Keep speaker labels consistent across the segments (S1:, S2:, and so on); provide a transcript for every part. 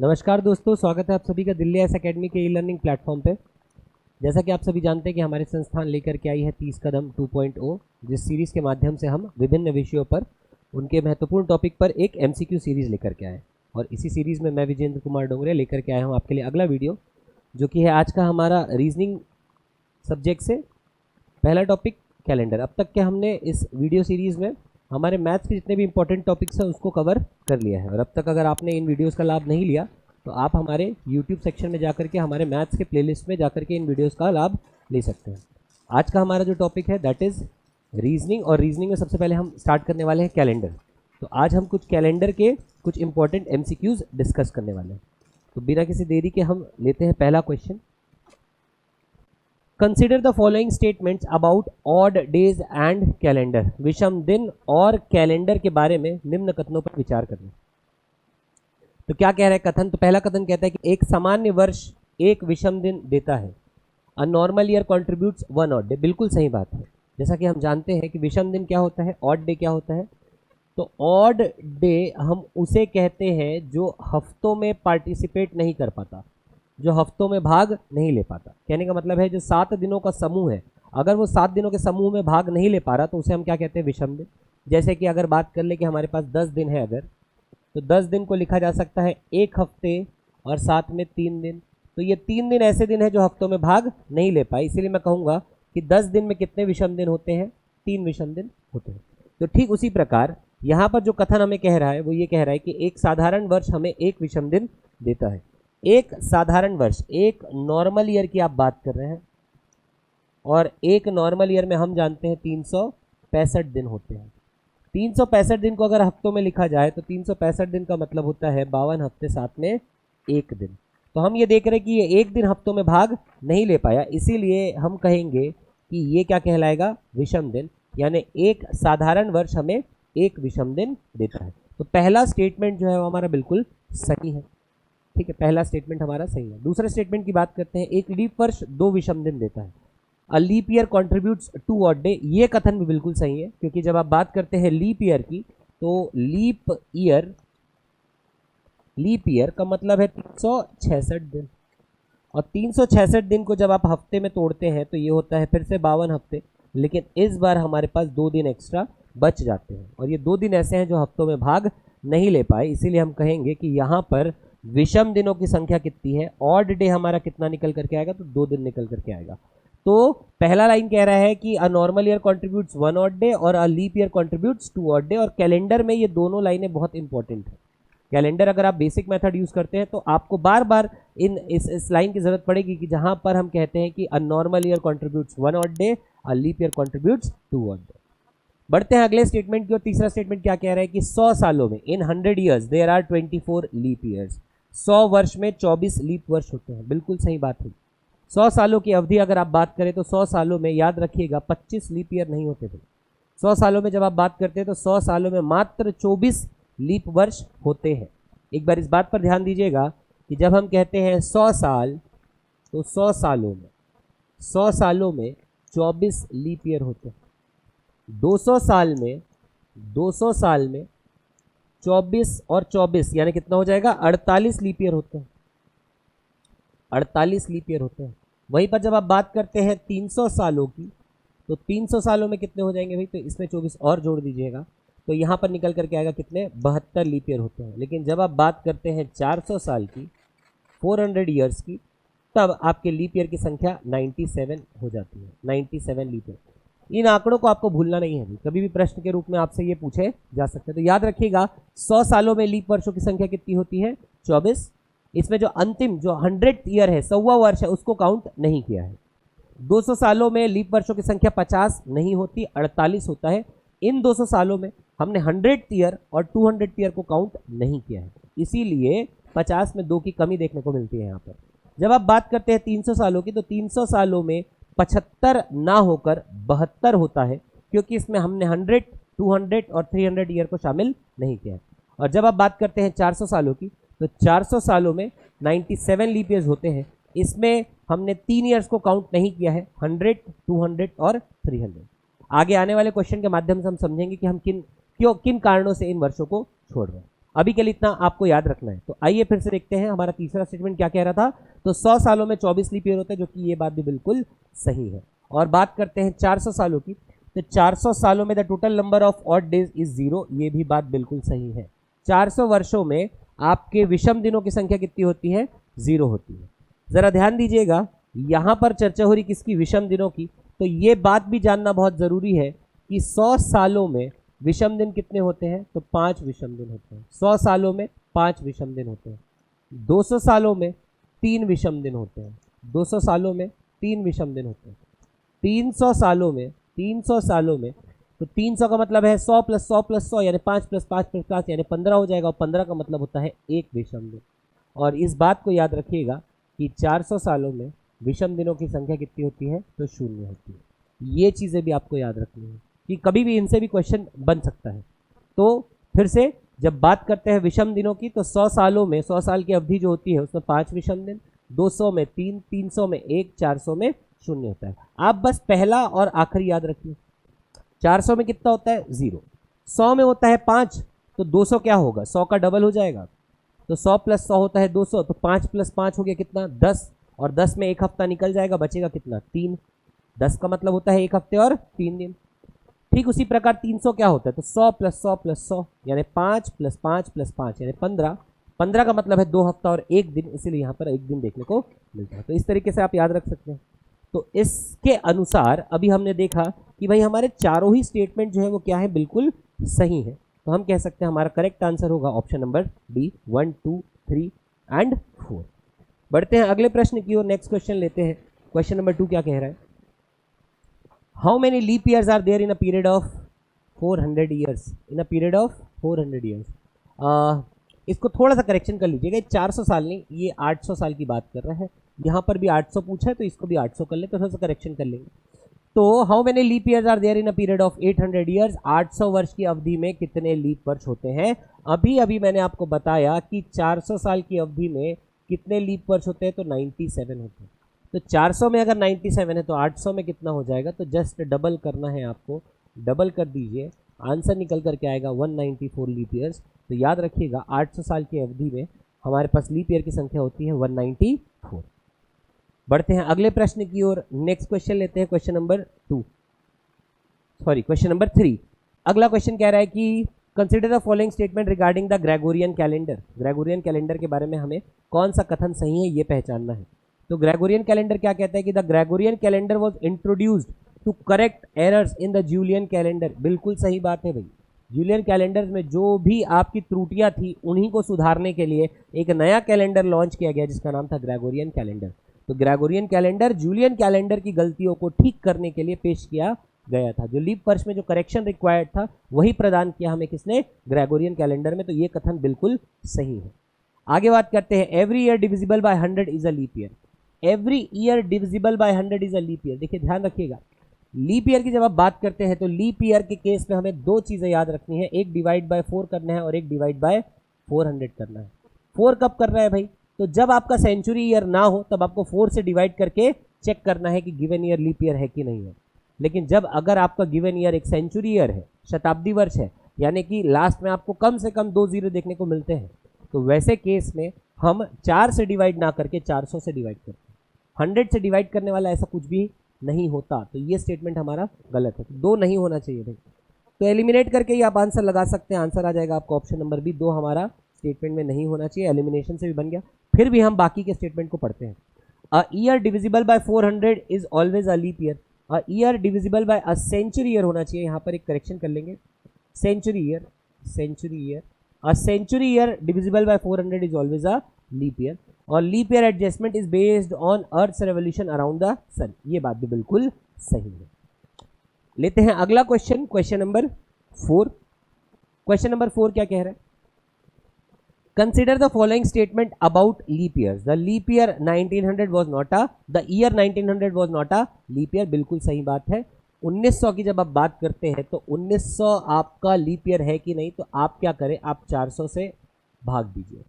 S1: नमस्कार दोस्तों, स्वागत है आप सभी का दिल्ली एस एकेडमी के ई लर्निंग प्लेटफॉर्म पे। जैसा कि आप सभी जानते हैं कि हमारे संस्थान लेकर के आई है 30 कदम 2.0, जिस सीरीज़ के माध्यम से हम विभिन्न विषयों पर उनके महत्वपूर्ण टॉपिक पर एक MCQ सीरीज़ लेकर के आए। और इसी सीरीज़ में मैं विजेंद्र कुमार डोंगरे लेकर के आया हूँ आपके लिए अगला वीडियो, जो कि है आज का हमारा रीजनिंग सब्जेक्ट से पहला टॉपिक कैलेंडर। अब तक के हमने इस वीडियो सीरीज़ में हमारे मैथ्स के जितने भी इंपॉर्टेंट टॉपिक्स हैं उसको कवर कर लिया है। और अब तक अगर आपने इन वीडियोस का लाभ नहीं लिया तो आप हमारे YouTube सेक्शन में जाकर के हमारे मैथ्स के प्लेलिस्ट में जाकर के इन वीडियोस का लाभ ले सकते हैं। आज का हमारा जो टॉपिक है दैट इज़ रीजनिंग, और रीजनिंग में सबसे पहले हम स्टार्ट करने वाले हैं कैलेंडर। तो आज हम कुछ कैलेंडर के कुछ इंपॉर्टेंट MCQs डिस्कस करने वाले हैं। तो बिना किसी देरी के हम लेते हैं पहला question. Consider the following statements about odd days and calendar. विषम दिन और कैलेंडर के बारे में निम्न कथनों पर विचार करना। तो क्या कह रहा है कथन? तो पहला कथन कहता है कि एक सामान्य वर्ष एक विषम दिन देता है। अ normal year contributes one odd day. बिल्कुल सही बात है। जैसा कि हम जानते हैं कि विषम दिन क्या होता है, ऑड डे क्या होता है। तो ऑड डे हम उसे कहते हैं जो हफ्तों में पार्टिसिपेट नहीं कर पाता, जो हफ्तों में भाग नहीं ले पाता। कहने का मतलब है जो 7 दिनों का समूह है, अगर वो 7 दिनों के समूह में भाग नहीं ले पा रहा तो उसे हम क्या कहते हैं, विषम दिन। जैसे कि अगर बात कर ले कि हमारे पास 10 दिन है अगर, तो 10 दिन को लिखा जा सकता है एक हफ्ते और साथ में 3 दिन। तो ये 3 दिन ऐसे दिन है जो हफ्तों में भाग नहीं ले पाए, इसीलिए मैं कहूँगा कि 10 दिन में कितने विषम दिन होते हैं, 3 विषम दिन होते हैं। तो ठीक उसी प्रकार यहाँ पर जो कथन हमें कह रहा है वो ये कह रहा है कि एक साधारण वर्ष हमें एक विषम दिन देता है। एक साधारण वर्ष, एक नॉर्मल ईयर की आप बात कर रहे हैं, और एक नॉर्मल ईयर में हम जानते हैं 365 दिन होते हैं। 365 दिन को अगर हफ्तों में लिखा जाए तो 365 दिन का मतलब होता है 52 हफ्ते साथ में एक दिन। तो हम ये देख रहे हैं कि ये एक दिन हफ्तों में भाग नहीं ले पाया, इसीलिए हम कहेंगे कि ये क्या कहलाएगा, विषम दिन। यानी एक साधारण वर्ष हमें एक विषम दिन देता है। तो पहला स्टेटमेंट जो है वो हमारा बिल्कुल सही है। ठीक है, पहला स्टेटमेंट हमारा सही है। दूसरे स्टेटमेंट की बात करते हैं। एक लीप वर्ष 2 विषम दिन देता है। A leap year contributes 2 odd day. ये कथन भी बिल्कुल सही है, क्योंकि जब आप बात करते हैं लीप ईयर की तो लीप ईयर का मतलब है 366 दिन, और 366 दिन को जब आप हफ्ते में तोड़ते हैं तो ये होता है फिर से 52 हफ्ते। लेकिन इस बार हमारे पास 2 दिन एक्स्ट्रा बच जाते हैं, और ये 2 दिन ऐसे हैं जो हफ्तों में भाग नहीं ले पाए, इसीलिए हम कहेंगे कि यहाँ पर विषम दिनों की संख्या कितनी है, ऑड डे हमारा कितना निकल करके आएगा, तो 2 दिन निकल करके आएगा। तो पहला लाइन कह रहा है कि a normal year contributes 1 odd day और a leap year contributes 2 odd day. और कैलेंडर में ये दोनों लाइनें बहुत इंपॉर्टेंट है। कैलेंडर अगर आप बेसिक मेथड यूज करते हैं तो आपको बार बार इस लाइन की जरूरत पड़ेगी कि जहां पर हम कहते हैं कि a normal year contributes 1 odd day, a leap year contributes 2 odd day. बढ़ते हैं अगले स्टेटमेंट की ओर। तीसरा स्टेटमेंट क्या कह रहा है कि 100 सालों में, in 100 years there are 24 leap years. 100 वर्ष में 24 लीप वर्ष होते हैं। बिल्कुल सही बात है। 100 सालों की अवधि अगर आप बात करें तो 100 सालों में याद रखिएगा 25 लीप ईयर नहीं होते थे। 100 सालों में जब आप बात करते हैं तो 100 सालों में मात्र 24 लीप वर्ष होते हैं। एक बार इस बात पर ध्यान दीजिएगा कि जब हम कहते हैं 100 साल, तो 100 सालों में 24 लीप ईयर होते हैं। 200 साल में 24 और 24 यानी कितना हो जाएगा, 48 लीप ईयर होते हैं। 48 लीप ईयर होते हैं। वहीं पर जब आप बात करते हैं 300 सालों की, तो 300 सालों में कितने हो जाएंगे भाई, तो इसमें 24 और जोड़ दीजिएगा, तो यहाँ पर निकल करके आएगा कितने, 72 लीप ईयर होते हैं। लेकिन जब आप बात करते हैं 400 साल की, 400 ईयर्स की, तब आपके लीप ईयर की संख्या 97 हो जाती है। 97 लीप ईयर। इन आंकड़ों को आपको भूलना नहीं है, कभी भी प्रश्न के रूप में आपसे ये पूछे जा सकते हैं। तो याद रखिएगा 100 सालों में लीप वर्षों की संख्या कितनी होती है, 24। इसमें जो अंतिम जो 100th ईयर है, 100वां वर्ष है, उसको काउंट नहीं किया है। 200 सालों में लीप वर्षों की संख्या 50 नहीं होती, 48 होता है। इन 200 सालों में हमने 100th ईयर और 200th ईयर को काउंट नहीं किया है, इसीलिए 50 में 2 की कमी देखने को मिलती है यहाँ पर। जब आप बात करते हैं 300 सालों की, तो 300 सालों में 75 ना होकर 72 होता है, क्योंकि इसमें हमने 100, 200 और 300 ईयर को शामिल नहीं किया है। और जब आप बात करते हैं 400 सालों की, तो 400 सालों में 97 लीप ईयर्स होते हैं। इसमें हमने 3 ईयर्स को काउंट नहीं किया है, 100, 200 और 300। आगे आने वाले क्वेश्चन के माध्यम से हम समझेंगे कि हम किन कारणों से इन वर्षों को छोड़ रहे हैं। अभी के लिए इतना आपको याद रखना है। तो आइए फिर से देखते हैं हमारा तीसरा स्टेटमेंट क्या कह रहा था। तो 100 सालों में 24 लीप ईयर होता है, जो कि ये बात भी बिल्कुल सही है। और बात करते हैं 400 सालों की, तो 400 सालों में the total number of odd days is 0, ये भी बात बिल्कुल सही है। 400 वर्षों में आपके विषम दिनों की संख्या कितनी होती है? 0 होती है। जरा ध्यान दीजिएगा, यहां पर चर्चा हो रही किसकी? विषम दिनों की। तो ये बात भी जानना बहुत जरूरी है कि 100 सालों में विषम दिन कितने होते हैं? तो 5 विषम दिन होते हैं। 100 सालों में 5 विषम दिन होते हैं। 200 सालों में 3 विषम दिन होते हैं। 200 सालों में 3 विषम दिन होते हैं। 300 सालों में 300 सालों में, तो 300 का मतलब है 100 + 100 + 100 यानी 5 + 5 + 5 यानी 15 हो जाएगा। और 15 का मतलब होता है 1 विषम दिन। और इस बात को याद रखिएगा कि 400 सालों में विषम दिनों की संख्या कितनी होती है? तो 0 होती है। ये चीज़ें भी आपको याद रखनी है कि कभी भी इनसे भी क्वेश्चन बन सकता है। तो फिर से जब बात करते हैं विषम दिनों की, तो 100 सालों में 100 साल की अवधि जो होती है उसमें 5 विषम दिन, 200 में 3, 300 में 1, 400 में 0 होता है। आप बस पहला और आखिरी याद रखिए। 400 में कितना होता है? 0। 100 में होता है 5, तो 200 क्या होगा? 100 का डबल हो जाएगा। तो 100 + 100 होता है 200, तो 5 + 5 हो गया कितना? 10। और 10 में 1 हफ्ता निकल जाएगा, बचेगा कितना? 3। 10 का मतलब होता है 1 हफ्ते और 3 दिन। ठीक उसी प्रकार 300 क्या होता है? तो 100 + 100 + 100 यानी 5 + 5 + 5 यानी 15। 15 का मतलब है 2 हफ्ता और 1 दिन, इसीलिए यहाँ पर 1 दिन देखने को मिलता है। तो इस तरीके से आप याद रख सकते हैं। तो इसके अनुसार अभी हमने देखा कि भाई हमारे चारों ही स्टेटमेंट जो है वो क्या है? बिल्कुल सही है। तो हम कह सकते हैं हमारा करेक्ट आंसर होगा ऑप्शन नंबर डी, 1, 2, 3 एंड 4। बढ़ते हैं अगले प्रश्न की ओर। नेक्स्ट क्वेश्चन लेते हैं। क्वेश्चन नंबर 2 क्या कह रहा है? How many leap years are there in a period of 400 years? In a period of 400 years. इसको थोड़ा सा करेक्शन कर लीजिएगा। 400 साल नहीं, ये 800 साल की बात कर रहा है। यहाँ पर भी 800 पूछा है तो इसको भी 800 कर ले, तो थोड़ा सा करेक्शन कर लेंगे। तो how many leap years are there in a period of 800 years? 800 वर्ष की अवधि में कितने लीप वर्ष होते हैं? अभी मैंने आपको बताया कि 400 साल की अवधि में कितने लीप वर्ष होते हैं? तो 97 होते हैं। तो 400 में अगर 97 है तो 800 में कितना हो जाएगा? तो जस्ट डबल करना है आपको, डबल कर दीजिए, आंसर निकल करके आएगा 194 लीप ईयर्स। तो याद रखिएगा 800 साल की अवधि में हमारे पास लीप ईयर की संख्या होती है 194। बढ़ते हैं अगले प्रश्न की ओर। नेक्स्ट क्वेश्चन लेते हैं, क्वेश्चन नंबर 3। अगला क्वेश्चन कह रहा है कि consider the following statement regarding the Gregorian calendar. Gregorian calendar के बारे में हमें कौन सा कथन सही है ये पहचानना है। तो ग्रेगोरियन कैलेंडर क्या कहता है कि the Gregorian calendar was introduced to correct errors in the Julian calendar. बिल्कुल सही बात है भाई। जूलियन कैलेंडर में जो भी आपकी त्रुटियां थी उन्हीं को सुधारने के लिए एक नया कैलेंडर लॉन्च किया गया जिसका नाम था ग्रेगोरियन कैलेंडर। तो ग्रेगोरियन कैलेंडर जूलियन कैलेंडर की गलतियों को ठीक करने के लिए पेश किया गया था। जो लीप वर्ष में जो करेक्शन रिक्वायर्ड था वही प्रदान किया हमें किसने? ग्रेगोरियन कैलेंडर में। तो ये कथन बिल्कुल सही है। आगे बात करते हैं, every year divisible by 100 is a leap year. Every year divisible by 100 is a leap year. देखिए ध्यान रखिएगा, लीप ईयर की जब आप बात करते हैं तो लीप ईयर के केस में हमें दो चीजें याद रखनी है, एक डिवाइड बाय 4 करना है और एक डिवाइड बाय 400 करना है। 4 कब कर रहा है भाई? तो जब आपका सेंचुरी ईयर ना हो तब आपको 4 से डिवाइड करके चेक करना है कि गिवन ईयर लीप ईयर है कि नहीं है। लेकिन जब अगर आपका गिवन ईयर एक सेंचुरी ईयर है, शताब्दी वर्ष है, यानी कि लास्ट में आपको कम से कम 2 जीरो देखने को मिलते हैं, तो वैसे केस में हम 4 से डिवाइड ना करके 400 से डिवाइड करते हैं। 100 से डिवाइड करने वाला ऐसा कुछ भी नहीं होता। तो ये स्टेटमेंट हमारा गलत है। तो 2 नहीं होना चाहिए भाई। तो एलिमिनेट करके ही आप आंसर लगा सकते हैं। आंसर आ जाएगा आपका ऑप्शन नंबर बी, 2 हमारा स्टेटमेंट में नहीं होना चाहिए। एलिमिनेशन से भी बन गया। फिर भी हम बाकी के स्टेटमेंट को पढ़ते हैं। A year divisible by 400 is always a leap year. A year divisible by a century year होना चाहिए। यहाँ पर एक करेक्शन कर लेंगे, century year. A century year divisible by 400 is always a leap year. और leap year adjustment is based on earth revolution around the sun. ये बात भी बिल्कुल सही है। लेते हैं अगला question, question number 4। Question number 4 क्या कह रहा है? Consider the following statement about leap year. The leap year 1900 was not a the year 1900 was not a leap year. बिल्कुल सही बात है। 1900 की जब आप बात करते हैं तो 1900 आपका लीप ईयर है कि नहीं, तो आप क्या करें, आप 400 से भाग दीजिए।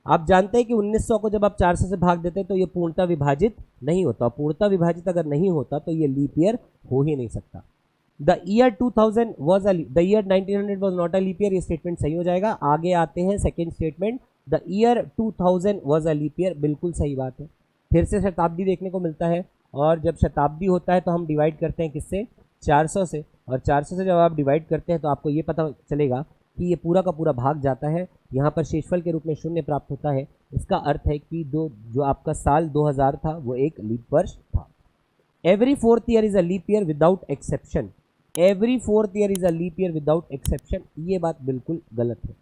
S1: आप जानते हैं कि 1900 को जब आप 400 से भाग देते हैं तो ये पूर्णतः विभाजित नहीं होता। पूर्णतः विभाजित अगर नहीं होता तो ये लीप ईयर हो ही नहीं सकता। The year 2000 was the year 1900 was not a leap year, ये स्टेटमेंट सही हो जाएगा। आगे आते हैं second statement, the year 2000 was a leap year, बिल्कुल सही बात है। फिर से शताब्दी देखने को मिलता है, और जब शताब्दी होता है तो हम डिवाइड करते हैं किससे, 400 से, और 400 से जब आप डिवाइड करते हैं तो आपको ये पता चलेगा कि ये पूरा का पूरा भाग जाता है, यहाँ पर शेषफल के रूप में शून्य प्राप्त होता है। इसका अर्थ है कि जो आपका साल 2000 था वो एक लीप वर्ष था। Every fourth year is a leap year without exception, every fourth year is a leap year without exception, ये बात बिल्कुल गलत है।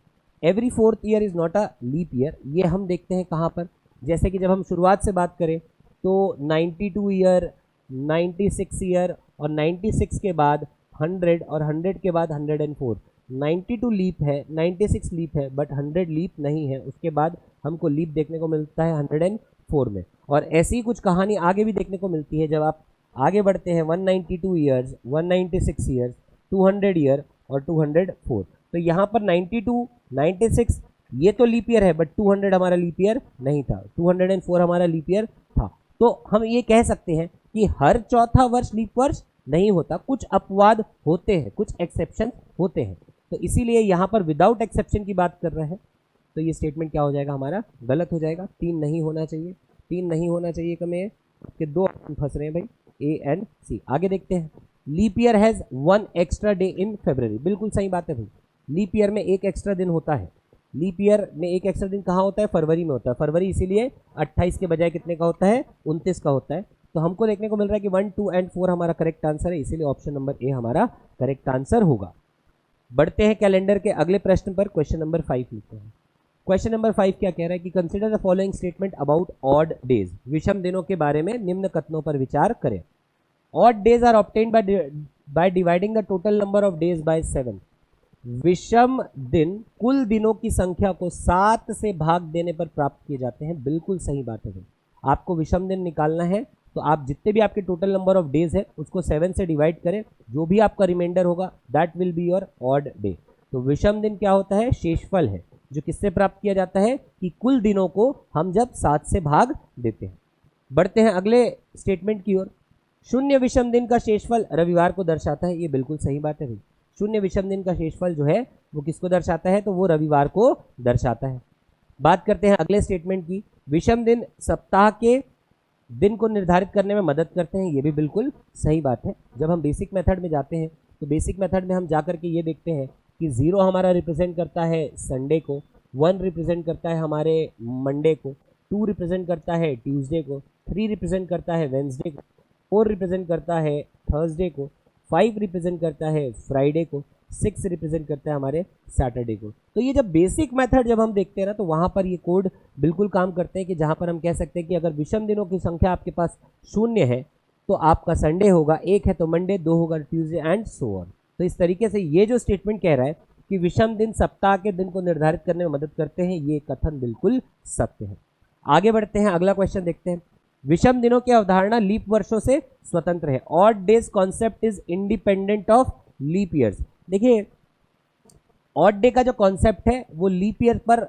S1: Every fourth year is not a leap year, ये हम देखते हैं कहाँ पर, जैसे कि जब हम शुरुआत से बात करें तो 92 ईयर, 96 ईयर, और 96 के बाद 100, और 100 के बाद 104। 92 लीप है, 96 लीप है, बट 100 लीप नहीं है। उसके बाद हमको लीप देखने को मिलता है 104 में। और ऐसी कुछ कहानी आगे भी देखने को मिलती है, जब आप आगे बढ़ते हैं 192 ईयर्स, 196 ईयर्स, 200 ईयर और 204। तो यहाँ पर 92, 96 ये तो लीप ईयर है, बट 200 हमारा लीप ईयर नहीं था, 204 हमारा लीप ईयर था। तो हम ये कह सकते हैं कि हर चौथा वर्ष लीप वर्ष नहीं होता, कुछ अपवाद होते हैं, कुछ एक्सेप्शन होते हैं। तो इसीलिए यहाँ पर विदाउट एक्सेप्शन की बात कर रहे हैं, तो ये स्टेटमेंट क्या हो जाएगा हमारा, गलत हो जाएगा। 3 नहीं होना चाहिए, 3 नहीं होना चाहिए, कमें कि 2 ऑप्शन फंस रहे हैं भाई, ए एंड सी। आगे देखते हैं, leap year has 1 extra day in February, बिल्कुल सही बात है भाई। लीप ईयर में एक एक्स्ट्रा दिन होता है, लीप ईयर में एक एक्स्ट्रा दिन कहाँ होता है, फरवरी में होता है। फरवरी इसीलिए 28 के बजाय कितने का होता है, 29 का होता है। तो हमको देखने को मिल रहा है कि 1, 2 एंड 4 हमारा करेक्ट आंसर है, इसीलिए ऑप्शन नंबर ए हमारा करेक्ट आंसर होगा। बढ़ते हैं कैलेंडर के अगले प्रश्न पर, क्वेश्चन नंबर 5 लिखते हैं। क्वेश्चन नंबर 5 क्या कह रहा है कि consider the following statement about odd days, विषम दिनों के बारे में निम्न कथनों पर विचार करें। Odd days are obtained by dividing the total number of days by 7। विषम दिन कुल दिनों की संख्या को 7 से भाग देने पर प्राप्त किए जाते हैं, बिल्कुल सही बात है भाई। आपको विषम दिन निकालना है तो आप जितने भी आपके टोटल नंबर ऑफ डेज है उसको 7 से डिवाइड करें, जो भी आपका रिमाइंडर होगा that will be your odd day. तो विषम दिन क्या होता है, शेषफल है, जो किससे प्राप्त किया जाता है कि कुल दिनों को हम जब 7 से भाग देते हैं। बढ़ते हैं अगले स्टेटमेंट की ओर। शून्य विषम दिन का शेषफल रविवार को दर्शाता है, ये बिल्कुल सही बात है भाई। शून्य विषम दिन का शेषफल जो है वो किसको दर्शाता है, तो वो रविवार को दर्शाता है। बात करते हैं अगले स्टेटमेंट की। विषम दिन सप्ताह के दिन को निर्धारित करने में मदद करते हैं, ये भी बिल्कुल सही बात है। जब हम बेसिक मेथड में जाते हैं तो बेसिक मेथड में हम जाकर के ये देखते हैं कि 0 हमारा रिप्रेजेंट करता है संडे को, 1 रिप्रेजेंट करता है हमारे मंडे को, 2 रिप्रेजेंट करता है ट्यूसडे को, 3 रिप्रेजेंट करता है वेंसडे को, 4 रिप्रेजेंट करता है थर्सडे को, 5 रिप्रेजेंट करता है फ्राइडे को, 6 रिप्रेजेंट करता है हमारे सैटरडे को। तो ये जब बेसिक मेथड जब हम देखते हैं ना, तो वहाँ पर ये कोड बिल्कुल काम करते हैं कि जहाँ पर हम कह सकते हैं कि अगर विषम दिनों की संख्या आपके पास 0 है तो आपका संडे होगा, 1 है तो मंडे, 2 होगा ट्यूसडे एंड सो ऑन। तो इस तरीके से ये जो स्टेटमेंट कह रहा है कि विषम दिन सप्ताह के दिन को निर्धारित करने में मदद करते हैं, ये कथन बिल्कुल सत्य है। आगे बढ़ते हैं, अगला क्वेश्चन देखते हैं। विषम दिनों की अवधारणा लीप वर्षों से स्वतंत्र है। Odd days concept is independent of leap years. देखिए, ऑड डे का जो कॉन्सेप्ट है वो लीप ईयर पर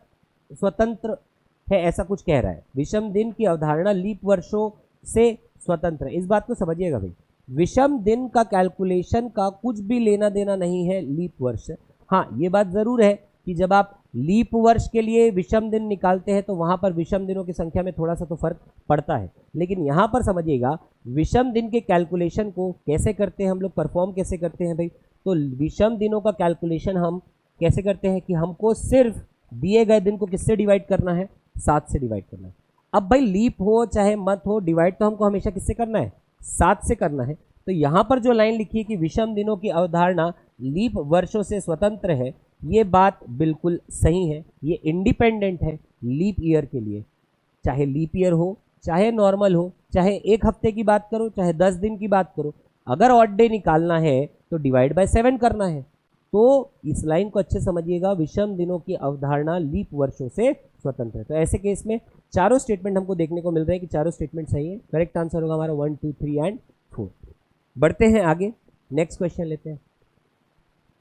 S1: स्वतंत्र है, ऐसा कुछ कह रहा है। विषम दिन की अवधारणा लीप वर्षों से स्वतंत्र है, इस बात को समझिएगा भाई। विषम दिन का कैलकुलेशन का कुछ भी लेना देना नहीं है लीप वर्ष। हाँ, ये बात जरूर है कि जब आप लीप वर्ष के लिए विषम दिन निकालते हैं तो वहां पर विषम दिनों की संख्या में थोड़ा सा तो फर्क पड़ता है, लेकिन यहां पर समझिएगा विषम दिन के कैलकुलेशन को कैसे करते हैं हम लोग, परफॉर्म कैसे करते हैं भाई। तो विषम दिनों का कैलकुलेशन हम कैसे करते हैं कि हमको सिर्फ दिए गए दिन को किससे डिवाइड करना है, 7 से डिवाइड करना है। अब भाई लीप हो चाहे मत हो, डिवाइड तो हमको हमेशा किससे करना है, 7 से करना है। तो यहाँ पर जो लाइन लिखी है कि विषम दिनों की अवधारणा लीप वर्षों से स्वतंत्र है, ये बात बिल्कुल सही है। ये इंडिपेंडेंट है लीप ईयर के लिए, चाहे लीप ईयर हो, चाहे नॉर्मल हो, चाहे 1 हफ्ते की बात करो, चाहे 10 दिन की बात करो। अगर ऑड डे निकालना है तो डिवाइड बाय 7 करना है। तो इस लाइन को अच्छे समझिएगा, विषम दिनों की अवधारणा लीप वर्षों से स्वतंत्र है। तो ऐसे केस में चारों स्टेटमेंट हमको देखने को मिल रहे हैं कि चारों स्टेटमेंट सही है। करेक्ट आंसर होगा हमारा 1, 2, 3 एंड 4। बढ़ते हैं आगे, नेक्स्ट क्वेश्चन लेते हैं।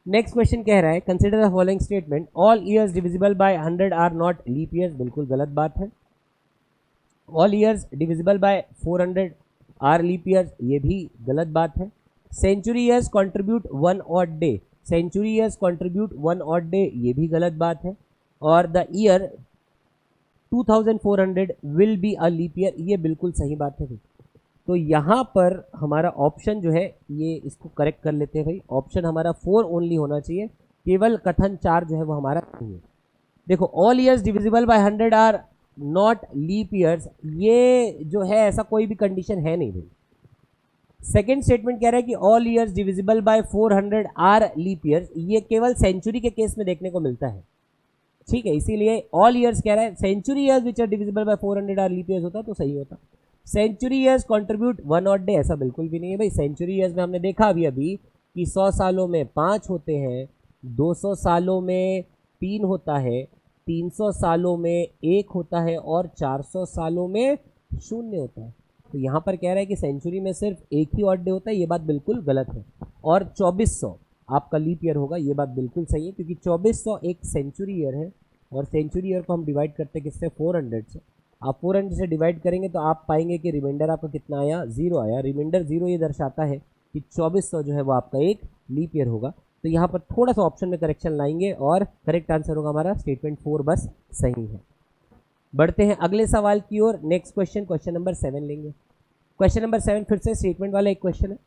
S1: नेक्स्ट क्वेश्चन कह रहा है consider the following statement, all years divisible by 100 are not leap years. बिल्कुल गलत बात है। All years divisible by 400 are leap years, ये भी गलत बात है। Century years contribute 1 odd day, century years contribute 1 odd day, ये भी गलत बात है। और the year 2400 will be a leap year, ये बिल्कुल सही बात है भाई। तो यहाँ पर हमारा ऑप्शन जो है ये इसको करेक्ट कर लेते हैं भाई, ऑप्शन हमारा 4 ओनली होना चाहिए, केवल कथन 4 जो है वो हमारा नहीं है। देखो all years divisible by 100 are not leap years, ये जो है ऐसा कोई भी कंडीशन है नहीं भाई। सेकेंड स्टेटमेंट कह रहा है कि all years divisible by 400 are leap years, ये केवल सेंचुरी के केस में देखने को मिलता है, ठीक है, इसीलिए ऑल ईयर्स कह रहा है, century years which are divisible by 400 are leap years होता तो सही होता। Century years contribute 1 odd day, ऐसा बिल्कुल भी नहीं है भाई। सेंचुरी ईयर्स में हमने देखा अभी कि 100 सालों में 5 होते हैं, 200 सालों में 3 होता है, 300 सालों में 1 होता है और 400 सालों में 0 होता है। तो यहाँ पर कह रहा है कि सेंचुरी में सिर्फ एक ही ऑड डे होता है, ये बात बिल्कुल गलत है। और 2400 आपका लीप ईयर होगा, ये बात बिल्कुल सही है, क्योंकि 2400 एक सेंचुरी ईयर है और सेंचुरी ईयर को हम डिवाइड करते हैं किससे, 400 से। आप 400 से डिवाइड करेंगे तो आप पाएंगे कि रिमाइंडर आपका कितना आया, 0 आया। रिमाइंडर 0 ये दर्शाता है कि 2400 जो है वो आपका एक लीप ईयर होगा। तो यहाँ पर थोड़ा सा ऑप्शन में करेक्शन लाएंगे और करेक्ट आंसर होगा हमारा स्टेटमेंट 4 बस सही है। बढ़ते हैं अगले सवाल की ओर। नेक्स्ट क्वेश्चन, क्वेश्चन नंबर 7 लेंगे। क्वेश्चन नंबर 7 फिर से स्टेटमेंट वाला एक क्वेश्चन है।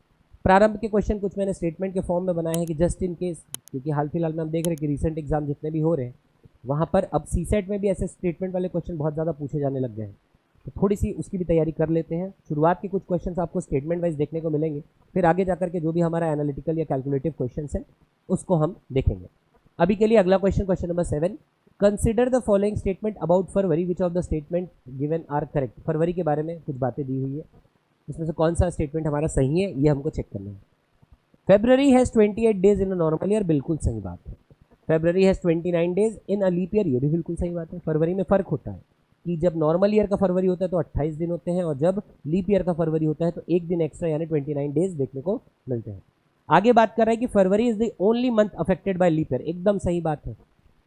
S1: प्रारंभ के क्वेश्चन कुछ मैंने स्टेटमेंट के फॉर्म में बनाए हैं कि जस्ट इन केस, क्योंकि हाल फिलहाल में हम देख रहे हैं कि रिसेंट एग्जाम जितने भी हो रहे हैं वहाँ पर अब सीसेट में भी ऐसे स्टेटमेंट वाले क्वेश्चन बहुत ज़्यादा पूछे जाने लग गए हैं, तो थोड़ी सी उसकी भी तैयारी कर लेते हैं। शुरुआत के कुछ क्वेश्चंस आपको स्टेटमेंट वाइज देखने को मिलेंगे, फिर आगे जाकर के जो भी हमारा एनालिटिकल या कैलकुलेटिव क्वेश्चंस है उसको हम देखेंगे। अभी के लिए अगला question, question number 7, consider the following statement about February, which of the statement given are correct. फरवरी के बारे में कुछ बातें दी हुई है, इसमें से कौन सा स्टेटमेंट हमारा सही है ये हमको चेक करना है। February has 28 days in a normal year, बिल्कुल सही बात है। February has 29 days in a leap year, ये भी बिल्कुल सही बात है। फरवरी में फ़र्क होता है कि जब नॉर्मल ईयर का फरवरी होता है तो 28 दिन होते हैं और जब लीप ईयर का फरवरी होता है तो एक दिन एक्स्ट्रा यानी 29 डेज देखने को मिलते हैं। आगे बात कर रहा है कि February is the only month affected by leap year, एकदम सही बात है।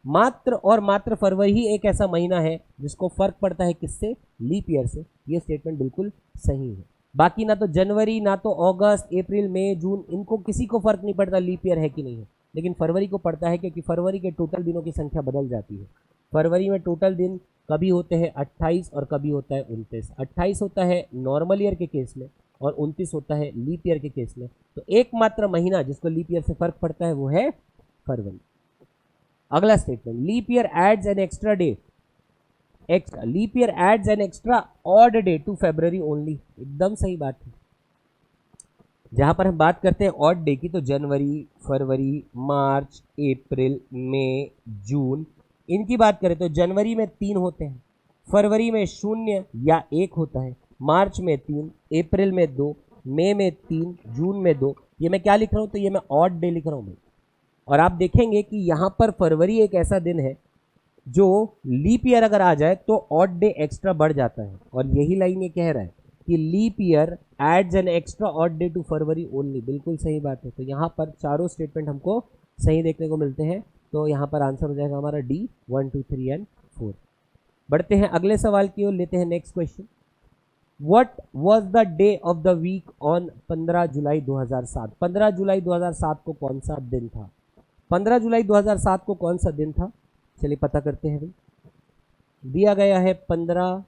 S1: मात्र और मात्र फरवरी ही एक ऐसा महीना है जिसको फर्क पड़ता है किससे, लीप ईयर से। ये स्टेटमेंट बिल्कुल सही है। बाकी ना तो जनवरी, ना तो अगस्त, अप्रैल, मई, जून, इनको किसी को फर्क नहीं पड़ता लीप ईयर है कि नहीं है, लेकिन फरवरी को पड़ता है क्योंकि फरवरी के टोटल दिनों की संख्या बदल जाती है। फरवरी में टोटल दिन कभी होते हैं 28 और कभी होता है 29। 28 होता है नॉर्मल ईयर के केस में और 29 होता है लीप ईयर के केस में। तो एकमात्र महीना जिसको लीप ईयर से फर्क पड़ता है वो है फरवरी। अगला statement, leap year adds an extra day, leap year adds an extra odd day to February only, एकदम सही बात है। जहां पर हम बात करते हैं ऑड डे की तो जनवरी, फरवरी, मार्च, अप्रैल, मई, जून, इनकी बात करें तो जनवरी में 3 होते हैं, फरवरी में 0 या 1 होता है, मार्च में 3, अप्रैल में 2, मई में 3, जून में 2। ये मैं क्या लिख रहा हूँ, तो ये मैं ऑड डे लिख रहा हूँ भाई। और आप देखेंगे कि यहाँ पर फरवरी एक ऐसा दिन है जो लीप ईयर अगर आ जाए तो ऑड डे एक्स्ट्रा बढ़ जाता है, और यही लाइन ये कह रहा है कि leap year adds an extra odd day to February only, बिल्कुल सही बात है। तो यहाँ पर चारों स्टेटमेंट हमको सही देखने को मिलते हैं, तो यहाँ पर आंसर हो जाएगा हमारा डी, 1, 2, 3 एंड 4। बढ़ते हैं अगले सवाल की ओर, लेते हैं next question. What was the day of the week on 15 जुलाई 2007। 15 जुलाई 2007 को कौन सा दिन था? 15 जुलाई 2007 को कौन सा दिन था, चलिए पता करते हैं भाई। दिया गया है 15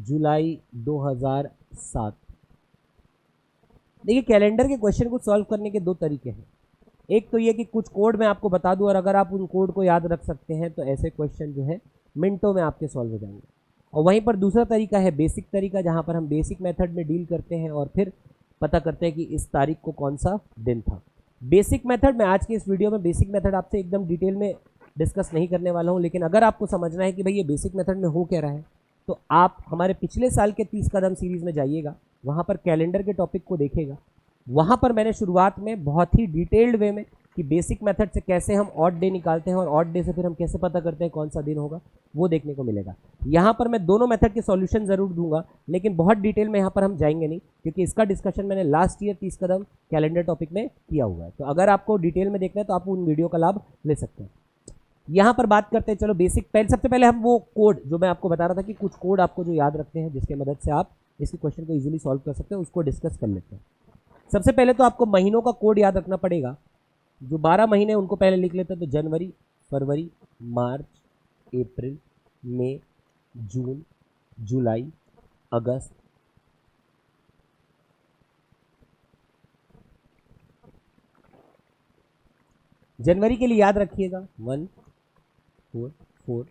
S1: जुलाई 2007। देखिए कैलेंडर के क्वेश्चन को सॉल्व करने के 2 तरीके हैं। एक तो ये कि कुछ कोड मैं आपको बता दूं और अगर आप उन कोड को याद रख सकते हैं तो ऐसे क्वेश्चन जो है मिनटों में आपके सॉल्व हो जाएंगे। और वहीं पर दूसरा तरीका है बेसिक तरीका, जहां पर हम बेसिक मेथड में डील करते हैं और फिर पता करते हैं कि इस तारीख को कौन सा दिन था। बेसिक मेथड में आज के इस वीडियो में बेसिक मेथड आपसे एकदम डिटेल में डिस्कस नहीं करने वाला हूं, लेकिन अगर आपको समझना है कि भाई ये बेसिक मेथड में हो क्या रहा है तो आप हमारे पिछले साल के 30 कदम सीरीज में जाइएगा, वहां पर कैलेंडर के टॉपिक को देखिएगा। वहां पर मैंने शुरुआत में बहुत ही डिटेल्ड वे में कि बेसिक मेथड से कैसे हम ऑड डे निकालते हैं और ऑड डे से फिर हम कैसे पता करते हैं कौन सा दिन होगा, वो देखने को मिलेगा। यहाँ पर मैं दोनों मेथड के सॉल्यूशन जरूर दूंगा, लेकिन बहुत डिटेल में यहाँ पर हम जाएंगे नहीं, क्योंकि इसका डिस्कशन मैंने लास्ट ईयर 30 कदम कैलेंडर टॉपिक में किया हुआ है। तो अगर आपको डिटेल में देखना है तो आप उन वीडियो का लाभ ले सकते हैं। यहाँ पर बात करते हैं, चलो बेसिक सबसे पहले हम वो कोड जो मैं आपको बता रहा था कि कुछ कोड आपको जो याद रखते हैं जिसके मदद से आप इस क्वेश्चन को इजीली सॉल्व कर सकते हैं, उसको डिस्कस कर लेते हैं। सबसे पहले तो आपको महीनों का कोड याद रखना पड़ेगा। जो 12 महीने उनको पहले लिख लेते हैं, तो जनवरी, फरवरी, मार्च, अप्रैल, मई, जून, जुलाई, अगस्त, जनवरी के लिए याद रखिएगा 1 4 4,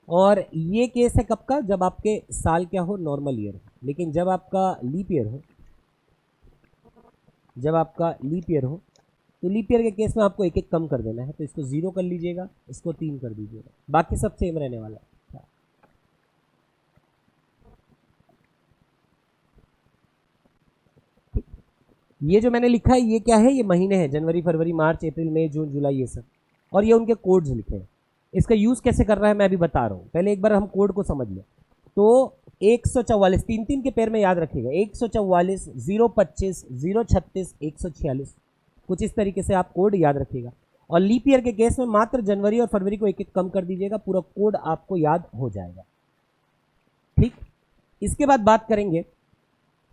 S1: और ये केस है कब का, जब आपके साल क्या हो, नॉर्मल ईयर हो। लेकिन जब आपका लीप ईयर हो, जब आपका लीप ईयर हो, तो लीप ईयर के केस में आपको एक एक कम कर देना है। तो इसको 0 कर लीजिएगा, इसको 3 कर दीजिएगा, बाकी सब सेम रहने वाला है। ये जो मैंने लिखा है ये क्या है, ये महीने हैं, जनवरी, फरवरी, मार्च, अप्रैल, मई, जून, जुलाई, ये सब, और ये उनके कोड्स लिखे हैं। इसका यूज कैसे करना है मैं अभी बता रहा हूँ, पहले एक बार हम कोड को समझ लें। तो 144, 3 के पेयर में याद रखिएगा, 144, 025, 036, 146, कुछ इस तरीके से आप कोड याद रखिएगा। और लीप ईयर के केस में मात्र जनवरी और फरवरी को एक एक कम कर दीजिएगा, पूरा कोड आपको याद हो जाएगा। ठीक, इसके बाद बात करेंगे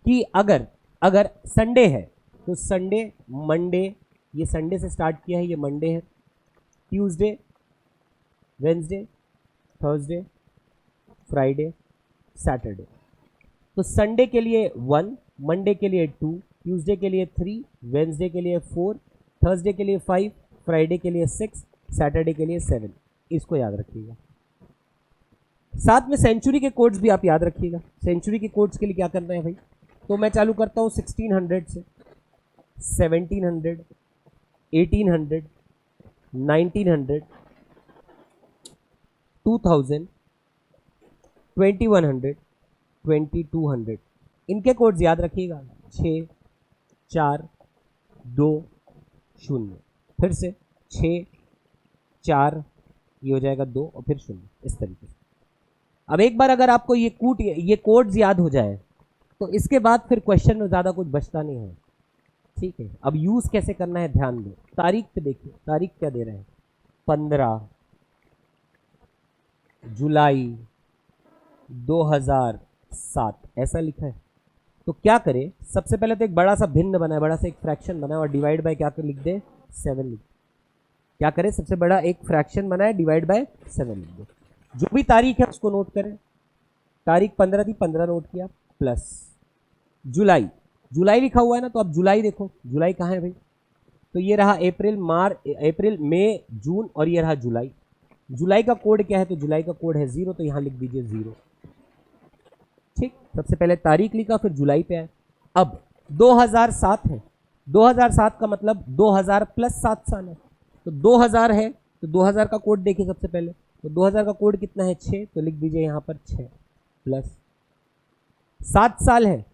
S1: कि अगर संडे है तो संडे, मंडे, ये संडे से स्टार्ट किया है, ये मंडे है, Tuesday, Wednesday, Thursday, Friday, Saturday. तो संडे के लिए 1, मंडे के लिए 2, ट्यूसडे के लिए 3, वेंसडे के लिए 4, थर्सडे के लिए 5, फ्राइडे के लिए 6, सैटरडे के लिए 7। इसको याद रखिएगा। साथ में सेंचुरी के कोड्स भी आप याद रखिएगा। सेंचुरी के कोड्स के लिए क्या करना है भाई, तो मैं चालू करता हूँ 1600 से, 1700, 1800, 1900, 2000, 2100, 2200। इनके कोड्स याद रखिएगा, 6, 4, 2, 0। फिर से 6, 4, ये हो जाएगा 2 और फिर 0, इस तरीके से। अब एक बार अगर आपको ये कोड्स याद हो जाए तो इसके बाद फिर क्वेश्चन में ज़्यादा कुछ बचता नहीं है। ठीक है, अब यूज़ कैसे करना है ध्यान दो। तारीख पे देखिए, तारीख क्या दे रहे हैं, 15 जुलाई 2007 ऐसा लिखा है। तो क्या करें, सबसे पहले तो एक बड़ा सा भिन्न बनाए, बड़ा सा एक फ्रैक्शन बनाए और डिवाइड बाय क्या कर लिख दे, 7 लिख। क्या करें, सबसे बड़ा एक फ्रैक्शन बनाए, डिवाइड बाय 7 लिख दो। जो भी तारीख है उसको नोट करें। तारीख 15 थी, 15 नोट किया, प्लस जुलाई, जुलाई लिखा हुआ है ना, तो अब जुलाई देखो, जुलाई कहाँ है भाई, तो ये रहा अप्रैल, अप्रैल, मई, जून, और ये रहा जुलाई। जुलाई का कोड क्या है, तो जुलाई का कोड है 0, तो यहां लिख दीजिए 0। ठीक, सबसे पहले तारीख लिखा, फिर जुलाई पे आए। अब 2007 है, 2007 का मतलब 2000 प्लस 7 साल है, तो 2000 है, तो 2000 का कोड देखिए सबसे पहले, तो 2000 का कोड कितना है, 6, तो लिख दीजिए यहां पर 6, प्लस 7 साल है,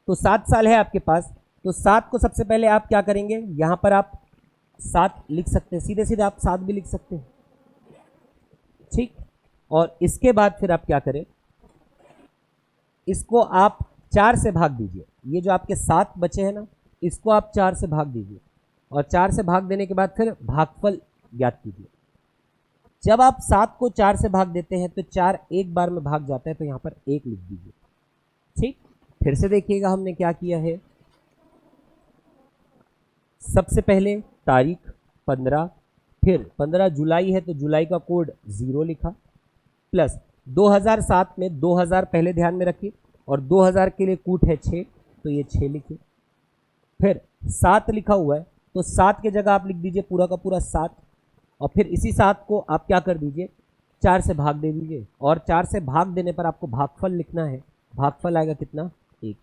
S1: तो 7 साल है आपके पास, तो 7 को सबसे पहले आप क्या करेंगे, यहां पर आप 7 लिख सकते हैं, सीधे सीधे आप 7 भी लिख सकते हैं। ठीक, और इसके बाद फिर आप क्या करें, इसको आप 4 से भाग दीजिए। ये जो आपके 7 बचे हैं ना, इसको आप 4 से भाग दीजिए, और 4 से भाग देने के बाद फिर भागफल ज्ञात कीजिए। जब आप 7 को 4 से भाग देते हैं तो 4 एक बार में भाग जाता है, तो यहां पर 1 लिख दीजिए। ठीक, फिर से देखिएगा हमने क्या किया है, सबसे पहले तारीख 15, फिर 15 जुलाई है तो जुलाई का कोड 0 लिखा, प्लस 2007 में 2000 पहले ध्यान में रखिए, और 2000 के लिए कूट है 6, तो ये 6 लिखिए। फिर 7 लिखा हुआ है, तो 7 के जगह आप लिख दीजिए पूरा का पूरा 7, और फिर इसी 7 को आप क्या कर दीजिए, 4 से भाग दे दीजिए, और 4 से भाग देने पर आपको भागफल लिखना है। भागफल आएगा कितना, 1।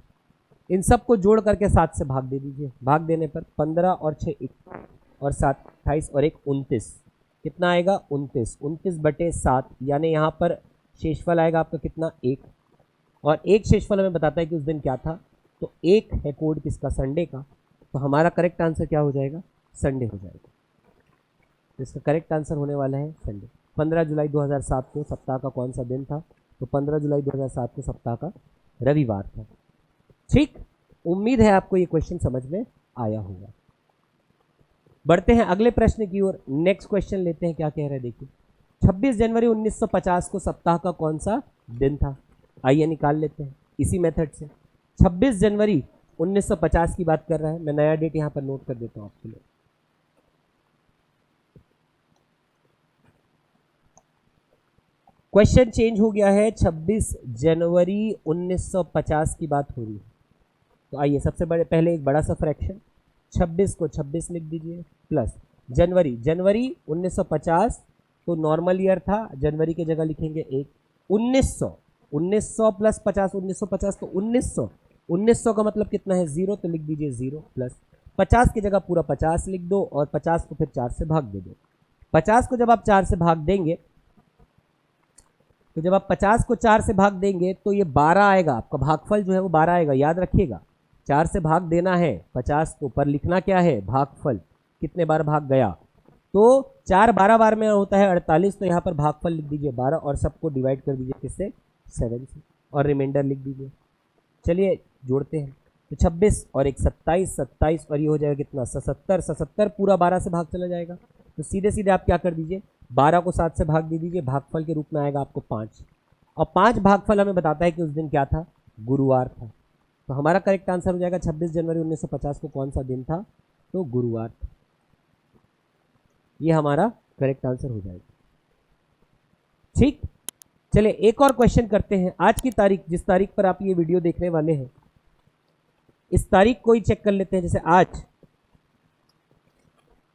S1: इन सब को जोड़ करके 7 से भाग दे दीजिए। भाग देने पर 15 और 6 1 और 7 28 और 1 29, कितना आएगा 29, 29/7, यानी यहाँ पर शेषफल आएगा आपका कितना, 1। और एक शेषफल हमें बताता है कि उस दिन क्या था, तो 1 है कोड किसका, संडे का, तो हमारा करेक्ट आंसर क्या हो जाएगा, संडे हो जाएगा। तो इसका करेक्ट आंसर होने वाला है संडे। 15 जुलाई 2007 को सप्ताह का कौन सा दिन था, तो 15 जुलाई 2007 को सप्ताह का रविवार था। ठीक, उम्मीद है आपको ये क्वेश्चन समझ में आया होगा। बढ़ते हैं अगले प्रश्न की ओर। नेक्स्ट क्वेश्चन लेते हैं, क्या कह रहे हैं देखिए। 26 जनवरी 1950 को सप्ताह का कौन सा दिन था। आइए निकाल लेते हैं इसी मेथड से। 26 जनवरी 1950 की बात कर रहा है, मैं नया डेट यहाँ पर नोट कर देता हूँ आपके लिए। क्वेश्चन चेंज हो गया है, 26 जनवरी 1950 की बात हो रही है। तो आइए सबसे बड़े पहले एक बड़ा सा फ्रैक्शन, 26 को 26 लिख दीजिए प्लस जनवरी, जनवरी 1950 तो नॉर्मल ईयर था, जनवरी की जगह लिखेंगे 1। 1900, 1900 प्लस 50, 1950 तो 1900, 1900 का मतलब कितना है 0, तो लिख दीजिए 0 प्लस 50 की जगह पूरा 50 लिख दो और 50 को फिर 4 से भाग दे दो। 50 को जब आप 4 से भाग देंगे, तो जब आप 50 को 4 से भाग देंगे तो ये 12 आएगा, आपका भागफल जो है वो 12 आएगा। याद रखिएगा 4 से भाग देना है 50 को, पर लिखना क्या है भागफल, कितने बार भाग गया। तो 4 12 बार में होता है 48, तो यहाँ पर भागफल लिख दीजिए 12 और सबको डिवाइड कर दीजिए किससे, 7 से, और रिमाइंडर लिख दीजिए। चलिए जोड़ते हैं, तो 26 और एक 27, 27 और ये हो जाएगा कितना 77, 77 पूरा 12 से भाग चला जाएगा। तो सीधे सीधे आप क्या कर दीजिए, 12 को 7 से भाग दे दीजिए, भागफल के रूप में आएगा आपको 5, और 5 भागफल हमें बताता है कि उस दिन क्या था, गुरुवार था। तो हमारा करेक्ट आंसर हो जाएगा 26 जनवरी 1950 को कौन सा दिन था, तो गुरुवार था। ये हमारा करेक्ट आंसर हो जाएगा। ठीक, चलिए एक और क्वेश्चन करते हैं। आज की तारीख, जिस तारीख पर आप ये वीडियो देखने वाले हैं, इस तारीख को ही चेक कर लेते हैं। जैसे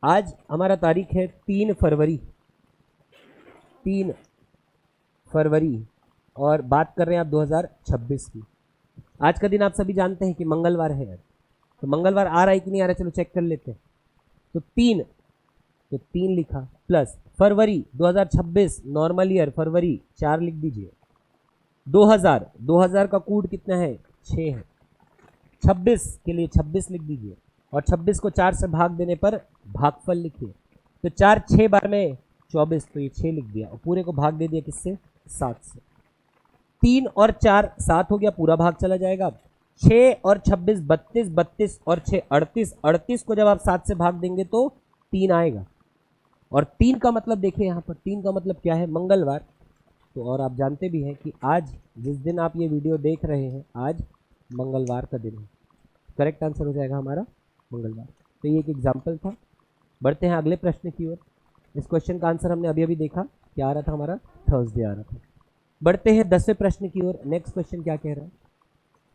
S1: आज हमारा तारीख है 3 फरवरी, 3 फरवरी, और बात कर रहे हैं आप 2026 की। आज का दिन आप सभी जानते हैं कि मंगलवार है। तो मंगलवार आ रहा है कि नहीं आ रहा है, चलो चेक कर लेते हैं। तो 3 लिखा प्लस फरवरी 2026 नॉर्मल ईयर, फरवरी 4 लिख दीजिए। 2000 का कोड कितना है, 6 है। 26 के लिए 26 लिख दीजिए, और 26 को 4 से भाग देने पर भागफल लिखिए। तो 4 6 बार में 24, तो ये 6 लिख दिया, और पूरे को भाग दे दिया किससे, 7 से। 3 और 4 7 हो गया, पूरा भाग चला जाएगा। 6 और 26 32, 32 और 6 38, 38 को जब आप 7 से भाग देंगे तो 3 आएगा। और 3 का मतलब देखिए यहाँ पर, 3 का मतलब क्या है, मंगलवार। तो और आप जानते भी हैं कि आज जिस दिन आप ये वीडियो देख रहे हैं, आज मंगलवार का दिन है। करेक्ट आंसर हो जाएगा हमारा मंगलवार। तो ये एक एग्जाम्पल था। बढ़ते हैं अगले प्रश्न की ओर। इस क्वेश्चन का आंसर हमने अभी अभी देखा, क्या आ रहा था हमारा, थर्सडे आ रहा था। बढ़ते हैं 10वें प्रश्न की ओर। नेक्स्ट क्वेश्चन क्या कह रहा है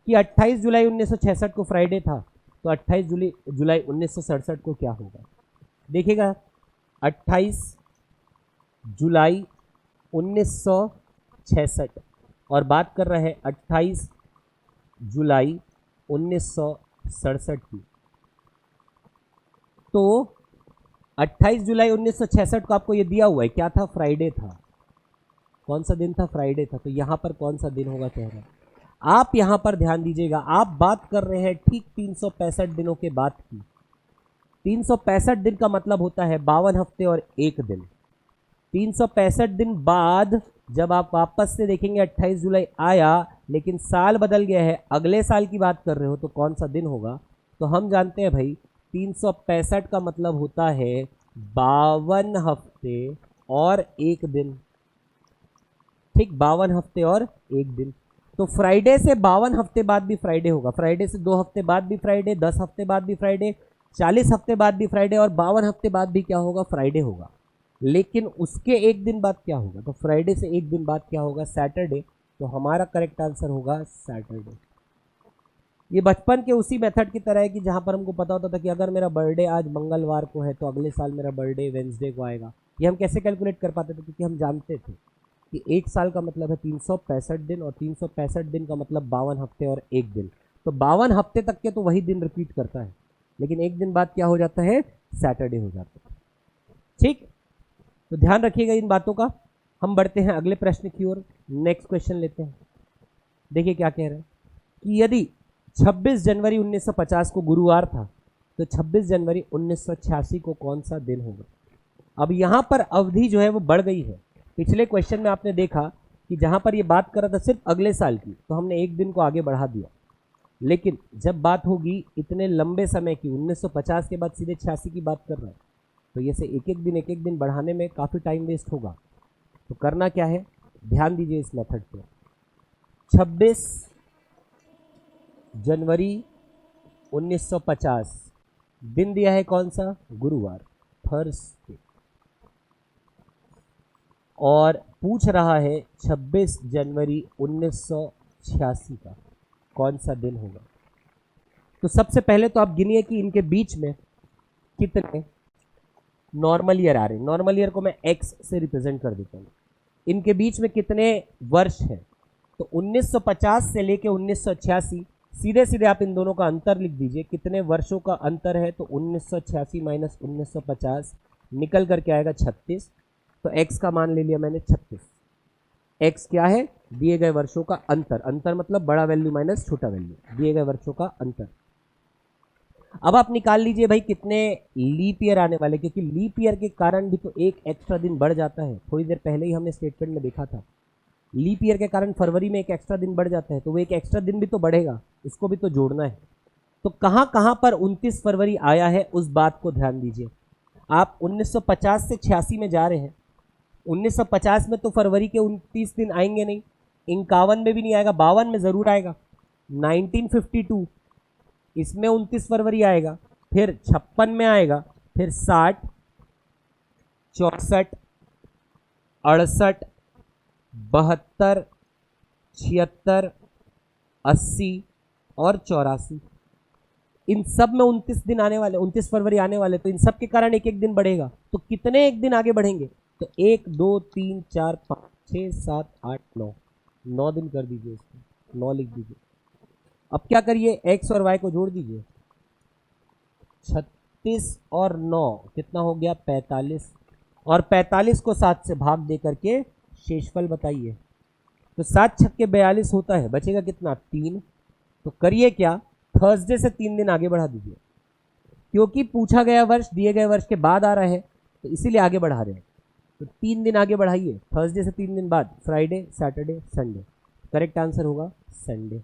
S1: कि 28 जुलाई 1966 को फ्राइडे था, तो 28 जुलाई 1967 को क्या होगा। देखिएगा 28 जुलाई 1966 और बात कर रहे हैं 28 जुलाई 1967 की। तो 28 जुलाई 1966 को आपको ये दिया हुआ है, क्या था, फ्राइडे था। कौन सा दिन था, फ्राइडे था। तो यहाँ पर कौन सा दिन होगा कह रहा है। आप यहाँ पर ध्यान दीजिएगा, आप बात कर रहे हैं ठीक 365 दिनों के बाद की। 365 दिन का मतलब होता है 52 हफ्ते और 1 दिन। 365 दिन बाद जब आप वापस से देखेंगे 28 जुलाई आया, लेकिन साल बदल गया है, अगले साल की बात कर रहे हो, तो कौन सा दिन होगा। तो हम जानते हैं भाई 365 का मतलब होता है 52 हफ्ते और 1 दिन। ठीक, 52 हफ्ते और 1 दिन। तो फ्राइडे से 52 हफ्ते बाद भी फ्राइडे होगा, फ्राइडे से 2 हफ्ते बाद भी फ्राइडे, 10 हफ्ते बाद भी फ्राइडे, 40 हफ्ते बाद भी फ्राइडे, और 52 हफ्ते बाद भी क्या होगा, फ्राइडे होगा। लेकिन उसके 1 दिन बाद क्या होगा, तो फ्राइडे से 1 दिन बाद क्या होगा, सैटरडे। तो हमारा करेक्ट आंसर होगा सैटरडे। ये बचपन के उसी मेथड की तरह है कि जहां पर हमको पता होता था कि अगर मेरा बर्थडे आज मंगलवार को है तो अगले साल मेरा बर्थडे वेंसडे को आएगा। ये हम कैसे कैलकुलेट कर पाते थे, क्योंकि हम जानते थे कि 1 साल का मतलब है 365 दिन, और 365 दिन का मतलब 52 हफ्ते और 1 दिन। तो 52 हफ्ते तक के तो वही दिन रिपीट करता है, लेकिन 1 दिन बाद क्या हो जाता है, सैटरडे हो जाता है। ठीक, तो ध्यान रखिएगा इन बातों का। हम बढ़ते हैं अगले प्रश्न की ओर। नेक्स्ट क्वेश्चन लेते हैं। देखिए क्या कह रहे हैं कि यदि 26 जनवरी 1950 को गुरुवार था, तो 26 जनवरी 1986 को कौन सा दिन होगा। अब यहाँ पर अवधि जो है वो बढ़ गई है। पिछले क्वेश्चन में आपने देखा कि जहाँ पर ये बात कर रहा था सिर्फ अगले साल की, तो हमने 1 दिन को आगे बढ़ा दिया। लेकिन जब बात होगी इतने लंबे समय की, 1950 के बाद सीधे 86 की बात कर रहा है, तो ये से एक एक दिन बढ़ाने में काफ़ी टाइम वेस्ट होगा। तो करना क्या है, ध्यान दीजिए इस मेथड पे। 26 जनवरी 1950, दिन दिया है कौन सा? गुरुवार, थर्सडे। और पूछ रहा है 26 जनवरी 1986 का कौन सा दिन होगा। तो सबसे पहले तो आप गिनिए कि इनके बीच में कितने नॉर्मल ईयर आ रहे हैं। नॉर्मल ईयर को मैं एक्स से रिप्रेजेंट कर देता हूँ। इनके बीच में कितने वर्ष हैं? तो 1950 से लेके 1986, सीधे सीधे आप इन दोनों का अंतर लिख दीजिए। कितने वर्षों का अंतर है? तो 1986 माइनस 1950 निकल करके आएगा 36। तो x का मान ले लिया मैंने 36। x क्या है? दिए गए वर्षों का अंतर। अंतर मतलब बड़ा वैल्यू माइनस छोटा वैल्यू, दिए गए वर्षों का अंतर। अब आप निकाल लीजिए भाई कितने लीप ईयर आने वाले, क्योंकि लीप ईयर के कारण भी तो एक एक्स्ट्रा दिन बढ़ जाता है। थोड़ी देर पहले ही हमने स्टेटमेंट में देखा था, लीप ईयर के कारण फरवरी में एक एक्स्ट्रा दिन बढ़ जाता है, तो वो एक एक्स्ट्रा दिन भी तो बढ़ेगा, इसको भी तो जोड़ना है। तो कहाँ कहाँ पर 29 फरवरी आया है उस बात को ध्यान दीजिए। आप 1950 से 86 में जा रहे हैं। 1950 में तो फरवरी के 29 दिन आएंगे नहीं, 51 में भी नहीं आएगा, 52 में ज़रूर आएगा। 1952 इसमें 29 फरवरी आएगा, फिर 56 में आएगा, फिर 60, 64, 68, 72, 76, 80 और 84। इन सब में 29 दिन आने वाले, 29 फरवरी आने वाले, तो इन सब के कारण एक एक दिन बढ़ेगा। तो कितने एक दिन आगे बढ़ेंगे? तो 1 2 3 4 5 6 7 8 9, 9 दिन कर दीजिए, इसको 9 लिख दीजिए। अब क्या करिए, x और y को जोड़ दीजिए। 36 और 9 कितना हो गया? 45। और 45 को 7 से भाग दे करके शेषफल बताइए। तो 7 छक्के 42 होता है, बचेगा कितना? 3। तो करिए क्या, थर्सडे से 3 दिन आगे बढ़ा दीजिए, क्योंकि पूछा गया वर्ष दिए गए वर्ष के बाद आ रहा है, तो इसीलिए आगे बढ़ा रहे हैं। तो 3 दिन आगे बढ़ाइए, थर्सडे से 3 दिन बाद, Friday, Saturday, Sunday. Correct answer होगा संडे।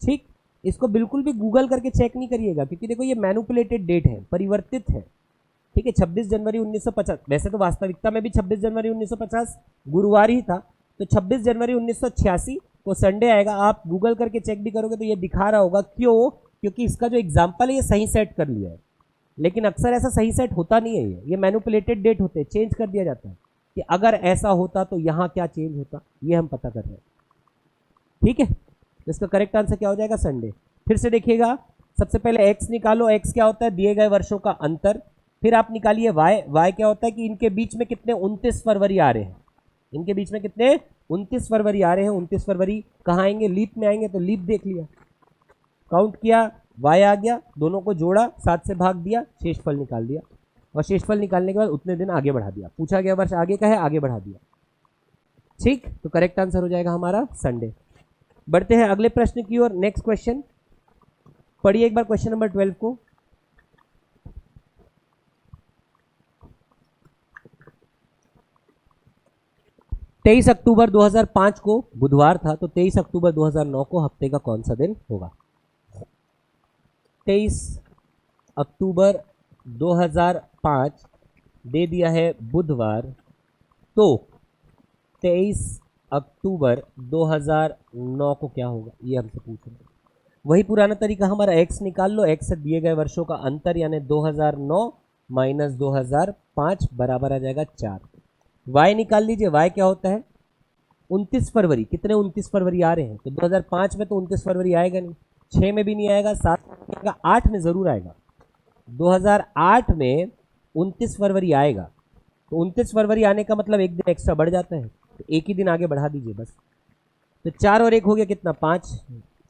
S1: ठीक, इसको बिल्कुल भी गूगल करके चेक नहीं करिएगा, क्योंकि देखो ये मैनिपुलेटेड डेट है, परिवर्तित है। ठीक है, 26 जनवरी 1950, वैसे तो वास्तविकता में भी 26 जनवरी 1950 गुरुवार ही था, तो 26 जनवरी 1986 को संडे आएगा। आप गूगल करके चेक भी करोगे तो ये दिखा रहा होगा। क्यों? क्योंकि इसका जो एग्जाम्पल है ये सही सेट कर लिया है, लेकिन अक्सर ऐसा सही सेट होता नहीं है। ये मैनिपुलेटेड डेट होते हैं, चेंज कर दिया जाता है कि अगर ऐसा होता तो यहाँ क्या चेंज होता, ये हम पता कर रहे हैं। ठीक है, इसका करेक्ट आंसर क्या हो जाएगा? संडे। फिर से देखिएगा, सबसे पहले x निकालो। x क्या होता है? दिए गए वर्षों का अंतर। फिर आप निकालिए y। y क्या होता है कि इनके बीच में कितने 29 फरवरी आ रहे हैं। इनके बीच में कितने 29 फरवरी आ रहे हैं। 29 फरवरी कहाँ आएंगे? लीप में आएंगे। तो लीप देख लिया, काउंट किया, y आ गया, दोनों को जोड़ा, 7 से भाग दिया, शेषफल निकाल दिया। और शेषफल निकालने के बाद उतने दिन आगे बढ़ा दिया। पूछा गया वर्ष आगे का है, आगे बढ़ा दिया। ठीक, तो करेक्ट आंसर हो जाएगा हमारा संडे। बढ़ते हैं अगले प्रश्न की ओर। नेक्स्ट क्वेश्चन पढ़िए एक बार, क्वेश्चन नंबर 12 को। तेईस अक्टूबर 2005 को बुधवार था, तो 23 अक्टूबर 2009 को हफ्ते का कौन सा दिन होगा? 23 अक्टूबर 2005 दे दिया है बुधवार, तो 23 अक्टूबर 2009 को क्या होगा, ये हमसे पूछ रहे हैं। वही पुराना तरीका हमारा, x निकाल लो। x से दिए गए वर्षों का अंतर यानी 2009 माइनस 2005 बराबर आ जाएगा 4। y निकाल लीजिए। y क्या होता है? 29 फरवरी। कितने 29 फरवरी आ रहे हैं? तो 2005 में तो 29 फरवरी आएगा नहीं, 6 में भी नहीं आएगा, 7 में नहीं आएगा, 8 में ज़रूर आएगा। 2008 में 29 फरवरी आएगा, तो 29 फरवरी आने का मतलब एक दिन एक्स्ट्रा बढ़ जाता है, तो एक ही दिन आगे बढ़ा दीजिए बस। तो 4 और 1 हो गया कितना? 5।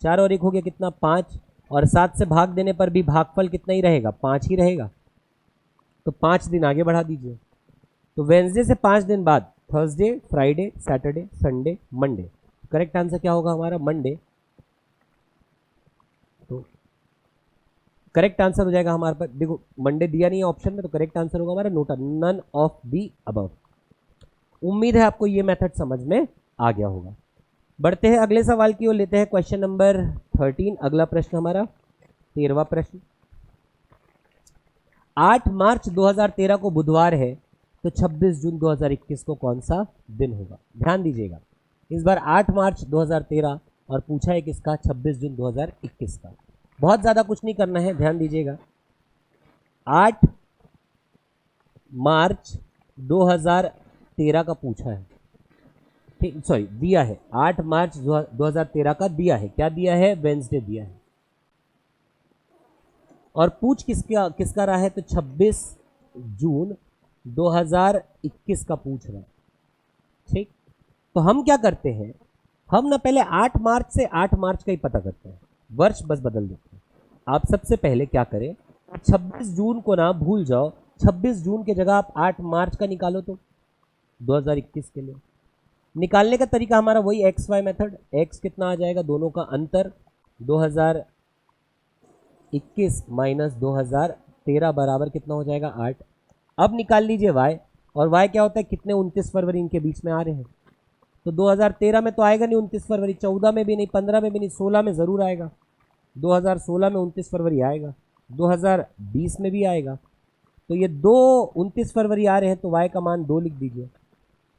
S1: 4 और 1 हो गया कितना? 5। और 7 से भाग देने पर भी भागफल कितना ही रहेगा? 5 ही रहेगा। तो 5 दिन आगे बढ़ा दीजिए। तो वेंसडे से 5 दिन बाद Thursday, Friday, Saturday, Sunday, Monday. Correct answer क्या होगा हमारा? मंडे। तो करेक्ट आंसर हो जाएगा हमारे पास, देखो मंडे दिया नहीं है ऑप्शन में, तो करेक्ट आंसर होगा हमारा note none of the above. उम्मीद है आपको ये मेथड समझ में आ गया होगा। बढ़ते हैं अगले सवाल की ओर, लेते हैं क्वेश्चन नंबर 13। अगला प्रश्न हमारा 13वां प्रश्न। 8 मार्च 2013 को बुधवार है, तो 26 जून 2021 को कौन सा दिन होगा? ध्यान दीजिएगा, इस बार 8 मार्च 2013 और पूछा है किसका, 26 जून 2021 का। बहुत ज़्यादा कुछ नहीं करना है, ध्यान दीजिएगा। 8 मार्च 2013 का पूछा है, ठीक, सॉरी दिया है, 8 मार्च 2013 का दिया है। क्या दिया है, वेंसडे दिया है। और पूछ किसका किसका रहा है, तो 26 जून 2021 का पूछ रहा है। ठीक, तो हम क्या करते हैं, हम ना पहले 8 मार्च से 8 मार्च का ही पता करते हैं, वर्ष बस बदल देते हैं। आप सबसे पहले क्या करें, 26 जून को ना भूल जाओ, 26 जून के जगह आप 8 मार्च का निकालो तो 2021 के लिए। निकालने का तरीका हमारा वही एक्स वाई मेथड। एक्स कितना आ जाएगा, दोनों का अंतर 2021 माइनस 2013 बराबर कितना हो जाएगा, 8। अब निकाल लीजिए वाई, और वाई क्या होता है, कितने 29 फरवरी इनके बीच में आ रहे हैं। तो 2013 में तो आएगा नहीं 29 फरवरी, 14 में भी नहीं, 15 में भी नहीं, 16 में ज़रूर आएगा। 2016 में 29 फरवरी आएगा, 2020 में भी आएगा। तो ये 29 फरवरी आ रहे हैं, तो y का मान 2 लिख दीजिए,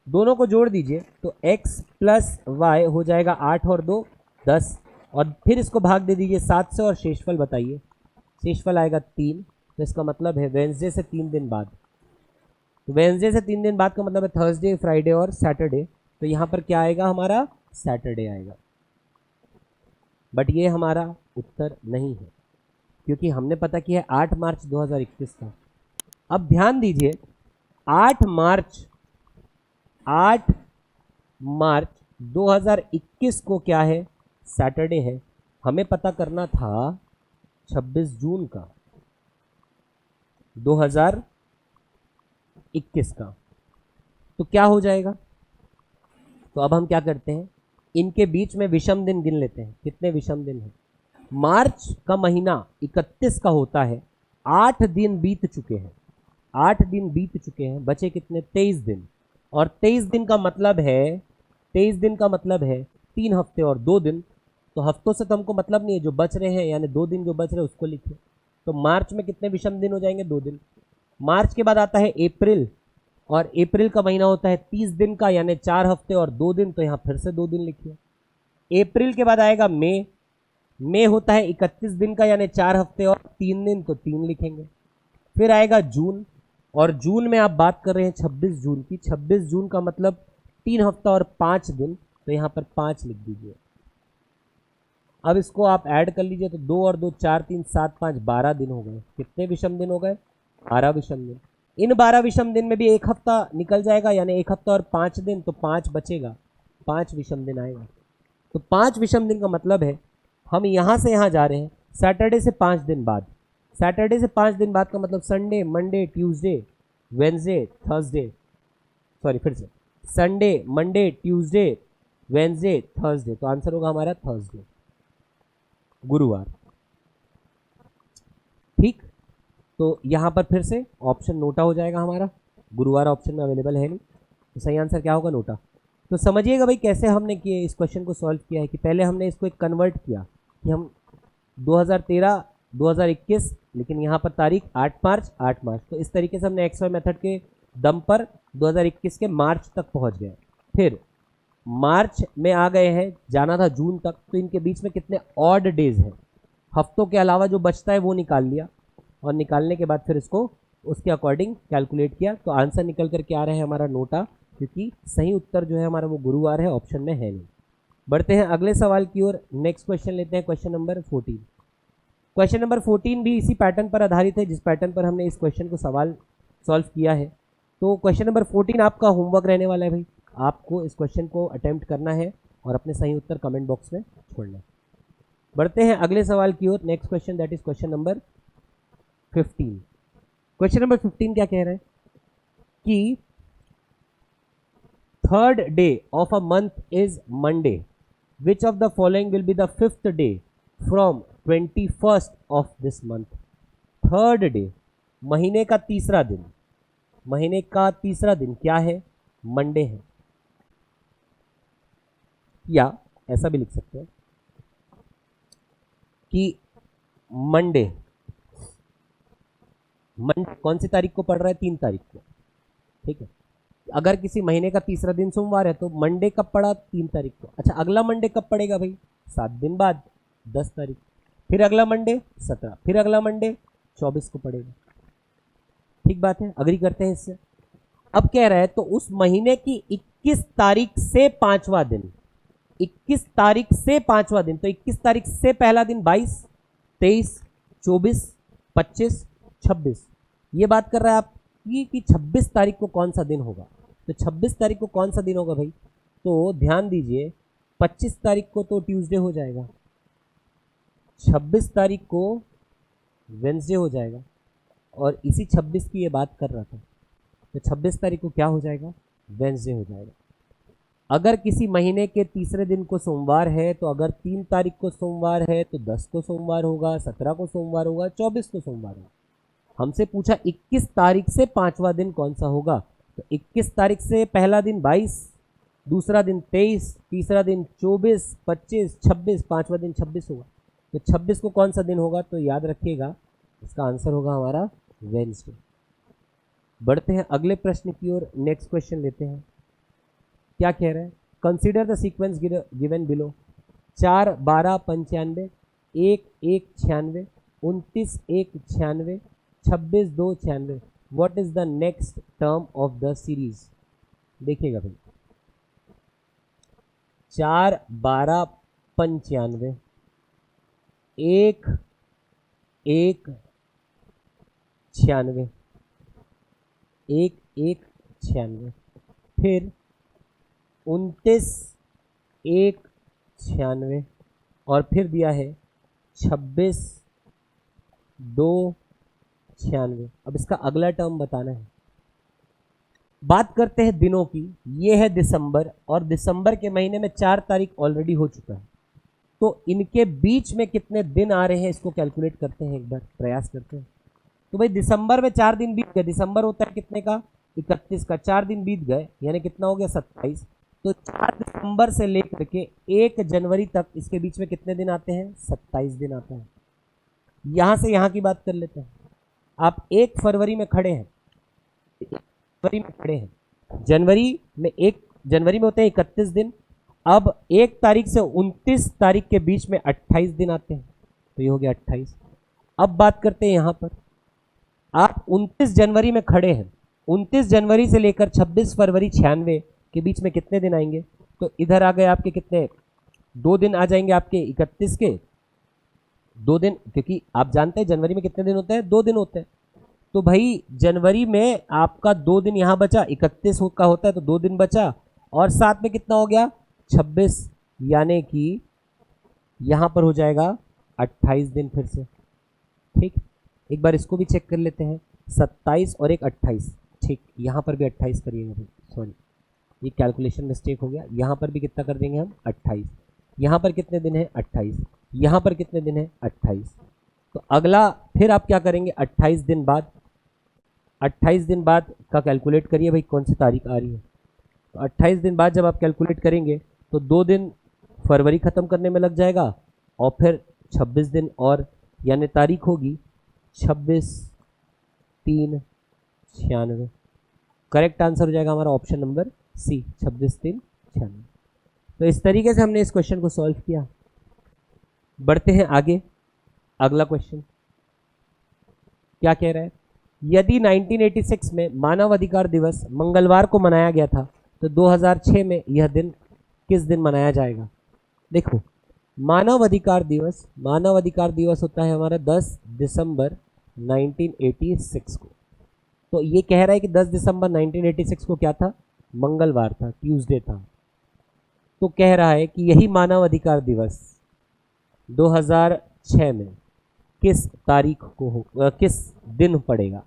S1: दोनों को जोड़ दीजिए, तो x प्लस वाई हो जाएगा 8 और 2 10, और फिर इसको भाग दे दीजिए 7 से, और शेषफल बताइए। शेषफल आएगा 3, तो इसका मतलब है वेंसडे से 3 दिन बाद। तो वेंसडे से 3 दिन बाद का मतलब है थर्सडे, फ्राइडे और सैटरडे। तो यहाँ पर क्या आएगा हमारा, सैटरडे आएगा। बट ये हमारा उत्तर नहीं है, क्योंकि हमने पता किया है 8 मार्च 2021 का। अब ध्यान दीजिए, 8 मार्च 2021 को क्या है, सैटरडे है। हमें पता करना था 26 जून का 2021 का, तो क्या हो जाएगा। तो अब हम क्या करते हैं, इनके बीच में विषम दिन गिन लेते हैं। कितने विषम दिन हैं, मार्च का महीना 31 का होता है, 8 दिन बीत चुके हैं, 8 दिन बीत चुके हैं, बचे कितने, 23 दिन। और 23 दिन का मतलब है, 23 दिन का मतलब है 3 हफ्ते और 2 दिन। तो हफ्तों से तो हमको मतलब नहीं है, जो बच रहे हैं यानी 2 दिन जो बच रहे हैं उसको लिखिए। तो मार्च में कितने विषम दिन हो जाएंगे, 2 दिन। मार्च के बाद आता है अप्रैल, और अप्रैल का महीना होता है 30 दिन का, यानी 4 हफ्ते और 2 दिन, तो यहाँ फिर से 2 दिन लिखिए। अप्रैल के बाद आएगा मई होता है 31 दिन का, यानी 4 हफ्ते और 3 दिन, तो 3 लिखेंगे। फिर आएगा जून, और जून में आप बात कर रहे हैं 26 जून की, 26 जून का मतलब 3 हफ्ता और 5 दिन, तो यहाँ पर 5 लिख दीजिए। अब इसको आप ऐड कर लीजिए, तो 2 और 2 4, 3 7 5 12 दिन हो गए। कितने विषम दिन हो गए, 12 विषम दिन। इन 12 विषम दिन में भी 1 हफ्ता निकल जाएगा, यानी 1 हफ्ता और 5 दिन, तो 5 बचेगा, 5 विषम दिन आएगा। तो 5 विषम दिन का मतलब है हम यहाँ से यहाँ जा रहे हैं सैटरडे से 5 दिन बाद। सैटरडे से 5 दिन बाद का मतलब Sunday, Monday, Tuesday, Wednesday, Thursday, sorry फिर से Sunday, Monday, Tuesday, Wednesday, Thursday. तो आंसर होगा हमारा थर्सडे, गुरुवार। ठीक, तो यहाँ पर फिर से ऑप्शन नोटा हो जाएगा हमारा, गुरुवार ऑप्शन में अवेलेबल है नहीं, तो सही आंसर क्या होगा, नोटा। तो समझिएगा भाई कैसे हमने किए इस क्वेश्चन को सॉल्व किया है, कि पहले हमने इसको एक कन्वर्ट किया कि हम 2013 2021, लेकिन यहाँ पर तारीख 8 मार्च 8 मार्च, तो इस तरीके से हमने एक्स वाई मेथड के दम पर 2021 के मार्च तक पहुँच गए। फिर मार्च में आ गए हैं, जाना था जून तक, तो इनके बीच में कितने ऑड डेज हैं, हफ्तों के अलावा जो बचता है वो निकाल लिया, और निकालने के बाद फिर इसको उसके अकॉर्डिंग कैलकुलेट किया, तो आंसर निकल कर के आ रहा है हमारा नोटा, क्योंकि सही उत्तर जो है हमारा वो गुरुवार है, ऑप्शन में है नहीं। बढ़ते हैं अगले सवाल की ओर। नेक्स्ट क्वेश्चन लेते हैं, क्वेश्चन नंबर 14। क्वेश्चन नंबर 14 भी इसी पैटर्न पर आधारित है जिस पैटर्न पर हमने इस क्वेश्चन को सवाल सॉल्व किया है। तो क्वेश्चन नंबर 14 आपका होमवर्क रहने वाला है भाई, आपको इस क्वेश्चन को अटेम्प्ट करना है और अपने सही उत्तर कमेंट बॉक्स में छोड़ना है। बढ़ते हैं अगले सवाल की ओर। Next question, that is question number 15। Question number 15 क्या कह रहा है कि third day of a month is Monday, which of the following will be the fifth day from 21st of this month. Third day, महीने का तीसरा दिन, महीने का तीसरा दिन क्या है, मंडे है, या ऐसा भी लिख सकते हैं कि मंडे कौन सी तारीख को पड़ रहा है, 3 तारीख को, ठीक है। अगर किसी महीने का तीसरा दिन सोमवार है तो मंडे कब पड़ा? 3 तारीख को। अच्छा, अगला मंडे कब पड़ेगा भाई? 7 दिन बाद, 10 तारीख। फिर अगला मंडे 17, फिर अगला मंडे 24 को पड़ेगा। ठीक बात है, अग्री करते हैं इससे? अब कह रहा है तो उस महीने की 21 तारीख से 5वां दिन, 21 तारीख से 5वां दिन, तो 21 तारीख से पहला दिन 22, 23, 24, 25, 26, ये बात कर रहा है आप कि 26 तारीख को कौन सा दिन होगा। तो 26 तारीख को कौन सा दिन होगा भाई? तो ध्यान दीजिए, 25 तारीख को तो ट्यूसडे हो जाएगा, 26 तारीख को वेंसडे हो जाएगा, और इसी 26 की ये बात कर रहा था। तो 26 तारीख को क्या हो जाएगा? वेंसडे हो जाएगा। अगर किसी महीने के तीसरे दिन को सोमवार है तो अगर 3 तारीख को सोमवार है तो 10 को सोमवार होगा, 17 को सोमवार होगा, 24 को सोमवार होगा। हमसे पूछा 21 तारीख से 5वां दिन कौन सा होगा। तो 21 तारीख से पहला दिन 22, दूसरा दिन 23, तीसरा दिन 24, 25, 26, 5वां दिन 26 होगा। तो 26 को कौन सा दिन होगा? तो याद रखिएगा, इसका आंसर होगा हमारा वेंसडे। बढ़ते हैं अगले प्रश्न की ओर, नेक्स्ट क्वेश्चन लेते हैं। क्या कह रहे हैं? Consider the sequence given below. 4 12 95, 1 1 96, 29 1 96, 26 2 96। What is the next term of the series? देखिएगा भाई, 4 12 95, 1 1 96, 1 1 96, फिर 29 1 96, और फिर दिया है 26 2 96। अब इसका अगला टर्म बताना है। बात करते हैं दिनों की। ये है दिसंबर, और दिसंबर के महीने में 4 तारीख ऑलरेडी हो चुका है, तो इनके बीच में कितने दिन आ रहे हैं इसको कैलकुलेट करते हैं, एक बार प्रयास करते हैं। तो भाई दिसंबर में 4 दिन बीत गए, दिसंबर होता है कितने का? 31 का। 4 दिन बीत गए यानी कितना हो गया? 27। तो 4 दिसंबर से लेकर के 1 जनवरी तक इसके बीच में कितने दिन आते हैं? 27 दिन आते हैं। यहां से यहां की बात कर लेते हैं। आप 1 फरवरी में खड़े हैं, जनवरी में 1 जनवरी में होते हैं 31 दिन। अब 1 तारीख से 29 तारीख के बीच में 28 दिन आते हैं, तो ये हो गया 28। अब बात करते हैं यहां पर, आप 29 जनवरी में खड़े हैं, 29 जनवरी से लेकर 26 फरवरी 96 के बीच में कितने दिन आएंगे? तो इधर आ गए आपके कितने? 2 दिन आ जाएंगे आपके 31 के, 2 दिन, क्योंकि आप जानते हैं जनवरी में कितने दिन होते हैं? 2 दिन होते हैं। तो भाई जनवरी में आपका 2 दिन यहाँ बचा, 31 का होता है तो 2 दिन बचा, और साथ में कितना हो गया? 26, यानी कि यहाँ पर हो जाएगा 28 दिन फिर से। ठीक, एक बार इसको भी चेक कर लेते हैं। 27 और 1 28, ठीक, यहाँ पर भी 28 करिएगा भाई, सॉरी ये कैलकुलेशन मिस्टेक हो गया। यहाँ पर भी कितना कर देंगे हम? 28। यहाँ पर कितने दिन है? 28। यहाँ पर कितने दिन है? 28। तो अगला फिर आप क्या करेंगे? 28 दिन बाद, 28 दिन बाद का कैलकुलेट करिए भाई, कौन सी तारीख आ रही है। तो 28 दिन बाद जब आप कैलकुलेट करेंगे तो 2 दिन फरवरी ख़त्म करने में लग जाएगा, और फिर 26 दिन और, यानी तारीख होगी 26 3 96। करेक्ट आंसर हो जाएगा हमारा ऑप्शन नंबर सी, 26 3 96। तो इस तरीके से हमने इस क्वेश्चन को सॉल्व किया। बढ़ते हैं आगे, अगला क्वेश्चन क्या कह रहा है? यदि 1986 में मानव अधिकार दिवस मंगलवार को मनाया गया था तो 2006 में यह दिन किस दिन मनाया जाएगा? देखो, मानव अधिकार दिवस होता है हमारा 10 दिसंबर 1986 को। तो ये कह रहा है कि 10 दिसंबर 1986 को क्या था? मंगलवार था, ट्यूसडे था। तो कह रहा है कि यही मानव अधिकार दिवस 2006 में किस तारीख को हो, किस दिन पड़ेगा?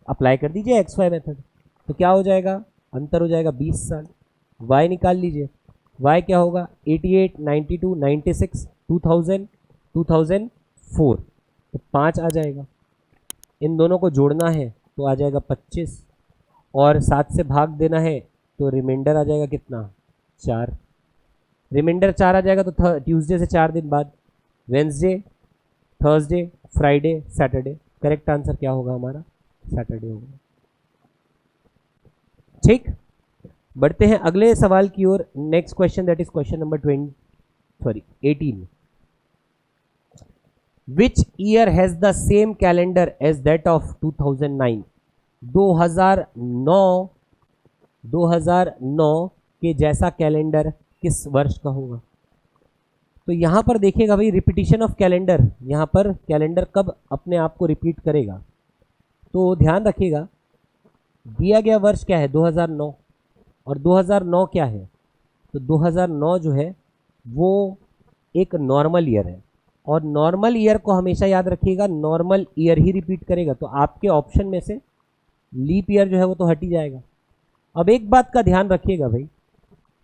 S1: अप्लाई कर दीजिए एक्स वाई मेथड। तो क्या हो जाएगा? अंतर हो जाएगा 20 साल। वाई निकाल लीजिए, वाई क्या होगा? 88 92 96 2000 2004, तो 5 आ जाएगा। इन दोनों को जोड़ना है तो आ जाएगा 25, और 7 से भाग देना है तो रिमाइंडर आ जाएगा कितना? 4। रिमाइंडर 4 आ जाएगा तो ट्यूसडे से 4 दिन बाद, Wednesday, Thursday, Friday, Saturday. Correct answer क्या होगा हमारा? सैटरडे होगा। ठीक। बढ़ते हैं अगले सवाल की ओर। Next question, that is question number 18। Which year has the same calendar as that of 2009? 2009 के जैसा कैलेंडर किस वर्ष का होगा? तो यहां पर देखिएगा भाई, रिपीटिशन ऑफ कैलेंडर, यहां पर कैलेंडर कब अपने आप को रिपीट करेगा? तो ध्यान रखिएगा, दिया गया वर्ष क्या है? 2009। और 2009 क्या है? तो 2009 जो है वो एक नॉर्मल ईयर है, और नॉर्मल ईयर को हमेशा याद रखिएगा, नॉर्मल ईयर ही रिपीट करेगा। तो आपके ऑप्शन में से लीप ईयर जो है वो तो हट ही जाएगा। अब एक बात का ध्यान रखिएगा भाई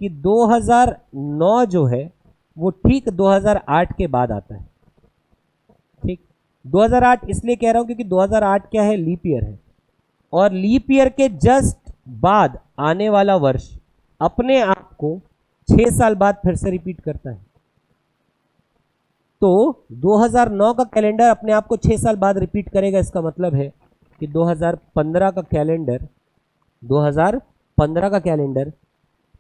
S1: कि 2009 जो है वो ठीक 2008 के बाद आता है। ठीक, 2008 इसलिए कह रहा हूं क्योंकि 2008 क्या है? लीप ईयर है, और लीप ईयर के जस्ट बाद आने वाला वर्ष अपने आप को 6 साल बाद फिर से रिपीट करता है। तो 2009 का कैलेंडर अपने आप को 6 साल बाद रिपीट करेगा। इसका मतलब है कि 2015 का कैलेंडर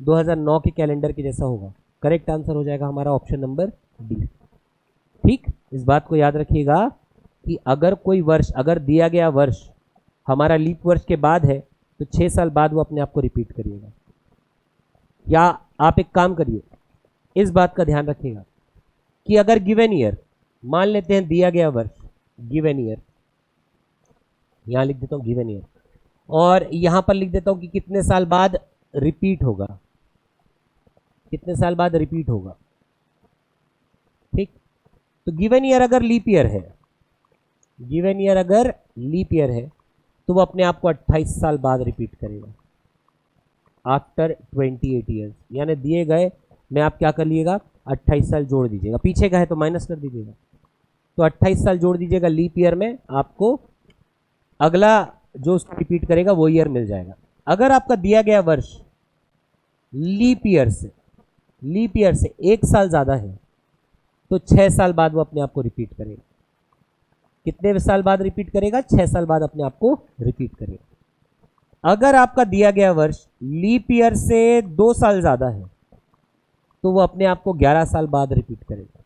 S1: 2009 के कैलेंडर के जैसा होगा। करेक्ट आंसर हो जाएगा हमारा ऑप्शन नंबर डी। ठीक, इस बात को याद रखिएगा कि अगर कोई वर्ष, अगर दिया गया वर्ष हमारा लीप वर्ष के बाद है तो 6 साल बाद वो अपने आप को रिपीट करिएगा। या आप एक काम करिए, इस बात का ध्यान रखिएगा कि अगर गिवन ईयर, मान लेते हैं दिया गया वर्ष गिवन ईयर, यहां लिख देता हूं गिवन ईयर, और यहां पर लिख देता हूं कि कितने साल बाद रिपीट होगा, कितने साल बाद रिपीट होगा। ठीक, तो गिवन ईयर अगर लीप ईयर है, गिवन ईयर अगर लीप ईयर है तो वो अपने आप को 28 साल बाद रिपीट करेगा आफ्टर 28 ईयर्स। यानी दिए गए में आप क्या कर लीजिएगा, 28 साल जोड़ दीजिएगा, पीछे का है तो माइनस कर दीजिएगा, तो 28 साल जोड़ दीजिएगा लीप ईयर में, आपको अगला जो उसको रिपीट करेगा वो ईयर मिल जाएगा। अगर आपका दिया गया वर्ष लीप ईयर से 1 साल ज़्यादा है तो 6 साल बाद वो अपने आप को रिपीट करेगा। कितने साल बाद रिपीट करेगा? 6 साल बाद अपने आप को रिपीट करेगा। अगर आपका दिया गया वर्ष लीप ईयर से 2 साल ज़्यादा है तो वो अपने आप को 11 साल बाद रिपीट करेगा।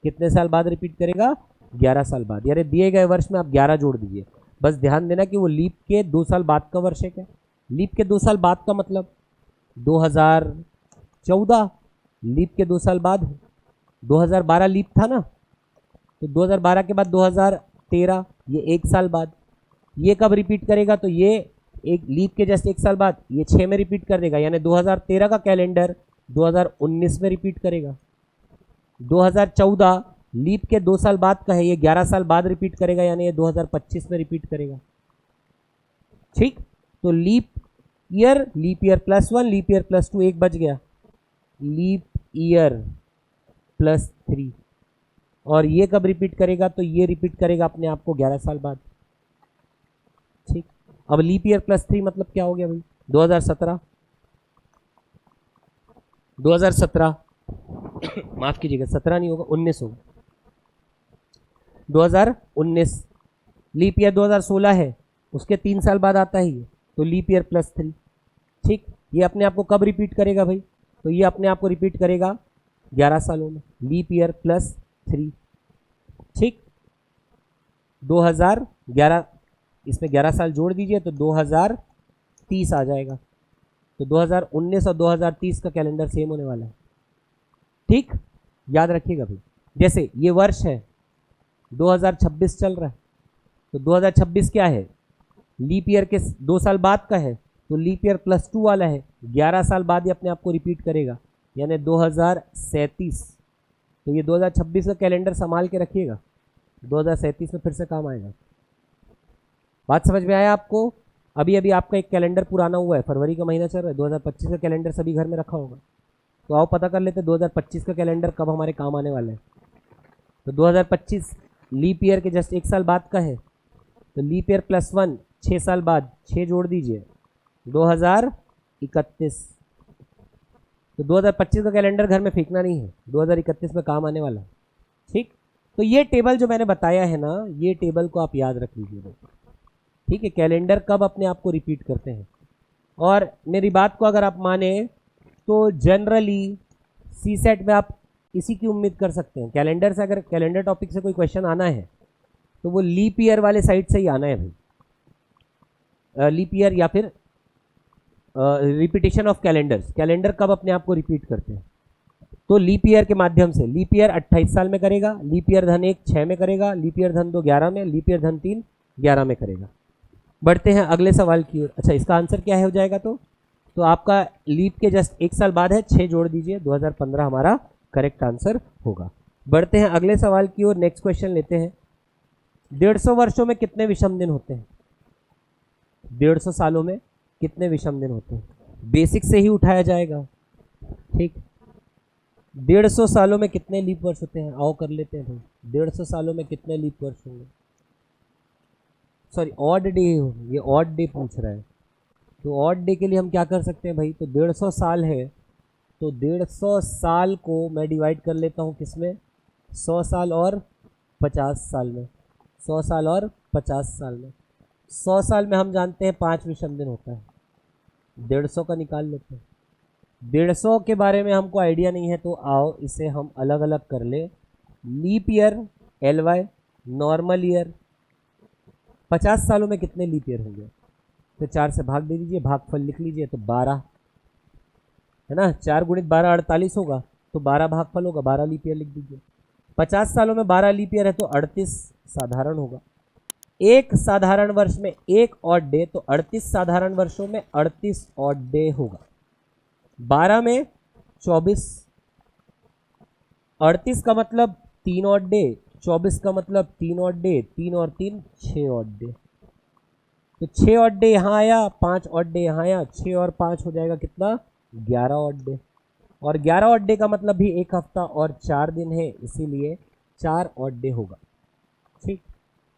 S1: कितने साल बाद रिपीट करेगा? 11 साल बाद। यानी दिए गए वर्ष में आप 11 जोड़ दीजिए। बस ध्यान देना कि वो लीप के 2 साल बाद का वर्ष है क्या? लीप के 2 साल बाद का मतलब 2014 लीप के 2 साल बाद है। 2012 लीप था ना, तो 2012 के बाद 2013, ये 1 साल बाद। ये कब रिपीट करेगा? तो ये एक लीप के जस्ट 1 साल बाद ये 6 में रिपीट कर देगा, यानी 2013 का कैलेंडर 2019 में रिपीट करेगा। 2014 लीप के 2 साल बाद का है, ये 11 साल बाद रिपीट करेगा, यानी ये 2025 में रिपीट करेगा। ठीक, तो लीप ईयर +1, लीप ईयर +2, एक बच गया, लीप ईयर +3। और ये कब रिपीट करेगा? तो ये रिपीट करेगा अपने आप को 11 साल बाद। ठीक, अब लीप ईयर +3 मतलब क्या हो गया भाई? 2017 माफ कीजिएगा, 17 नहीं होगा, 19 होगा। 2019 लीप ईयर 2016 है, उसके 3 साल बाद आता है ये, तो लीप ईयर +3। ठीक, ये अपने आप को कब रिपीट करेगा भाई? तो ये अपने आप को रिपीट करेगा 11 सालों में, लीप ईयर +3। ठीक, 2011, इसमें 11 साल जोड़ दीजिए तो 2030 आ जाएगा। तो 2019 और 2030 का कैलेंडर सेम होने वाला है। ठीक, याद रखिएगा भाई, जैसे ये वर्ष है 2026 चल रहा है, तो 2026 क्या है? लीप ईयर के 2 साल बाद का है, तो लीप ईयर +2 वाला है, 11 साल बाद ही अपने आप को रिपीट करेगा, यानी 2037। तो ये 2026 का कैलेंडर संभाल के रखिएगा, 2037 में फिर से काम आएगा। बात समझ में आया आपको? अभी अभी आपका एक कैलेंडर पुराना हुआ है, फरवरी का महीना चल रहा है, 2025 का कैलेंडर सभी घर में रखा होगा। तो आओ पता कर लेते 2025 का कैलेंडर कब हमारे काम आने वाला है। तो 2025 लीप ईयर के जस्ट 1 साल बाद का है, तो लीप ईयर +1 6 साल बाद, 6 जोड़ दीजिए 2031। तो 2025 का कैलेंडर घर में फेंकना नहीं है, 2031 में काम आने वाला है। ठीक, तो ये टेबल जो मैंने बताया है ना, ये टेबल को आप याद रख लीजिएगा। ठीक है, कैलेंडर कब अपने आप को रिपीट करते हैं। और मेरी बात को अगर आप माने तो जनरली सी सेट में आप इसी की उम्मीद कर सकते हैं। कैलेंडर से, अगर कैलेंडर टॉपिक से कोई क्वेश्चन आना है तो वो लीप ईयर वाले साइड से ही आना है भाई। लीप ईयर या फिर रिपीटेशन ऑफ कैलेंडर्स, कैलेंडर कब अपने आप को रिपीट करते हैं, तो लीप ईयर के माध्यम से। लीप ईयर 28 साल में करेगा, लीप ईयर धन 1 6 में करेगा, लीप ईयर धन 2 11 में, लीप ईयर धन 3 11 में करेगा। बढ़ते हैं अगले सवाल की ओर। अच्छा, इसका आंसर क्या है हो जाएगा? तो आपका लीप के जस्ट 1 साल बाद है, 6 जोड़ दीजिए, 2015 हमारा करेक्ट आंसर होगा। बढ़ते हैं अगले सवाल की ओर। नेक्स्ट क्वेश्चन लेते हैं। 150 वर्षों में कितने विषम दिन होते हैं? 150 सालों में कितने विषम दिन होते हैं? बेसिक से ही उठाया जाएगा, ठीक। 150 सालों में कितने लीप वर्ष होते हैं? आओ कर लेते हैं भाई। 150 सालों में कितने लीप वर्ष होंगे? सॉरी, ऑड डे, ये ऑड डे पूछ रहा है। तो ऑड डे के लिए हम क्या कर सकते हैं भाई? तो 150 साल है, तो 150 साल को मैं डिवाइड कर लेता हूँ किसमें? 100 साल और 50 साल में। 100 साल और 50 साल में। 100 साल में हम जानते हैं 5 विषम दिन होता है। 150 का निकाल लेते हैं। 150 के बारे में हमको आइडिया नहीं है, तो आओ इसे हम अलग अलग कर ले। Leap year LY, normal year. 50 सालों में कितने लीप ईयर होंगे? तो 4 से भाग दे दीजिए, भागफल लिख लीजिए, तो 12 है ना। 4 गुणित 12 48 होगा, तो 12 भागफल होगा, 12 लीप ईयर लिख दीजिए। 50 सालों में 12 लीप ईयर है तो 38 साधारण होगा। एक साधारण वर्ष में एक ऑड डे, तो 38 साधारण वर्षों में 38 ऑड डे होगा। 12 में 24, 38 का मतलब 3 ऑड डे, 24 का मतलब 3 ऑड डे, 3 और 3 6 ऑड डे। तो 6 ऑड डे यहाँ आया, 5 ऑड डे यहाँ आया, 6 और 5 हो जाएगा कितना? 11 ऑड डे। और 11 ऑड डे का मतलब भी 1 हफ्ता और 4 दिन है, इसीलिए 4 ऑड डे होगा, ठीक।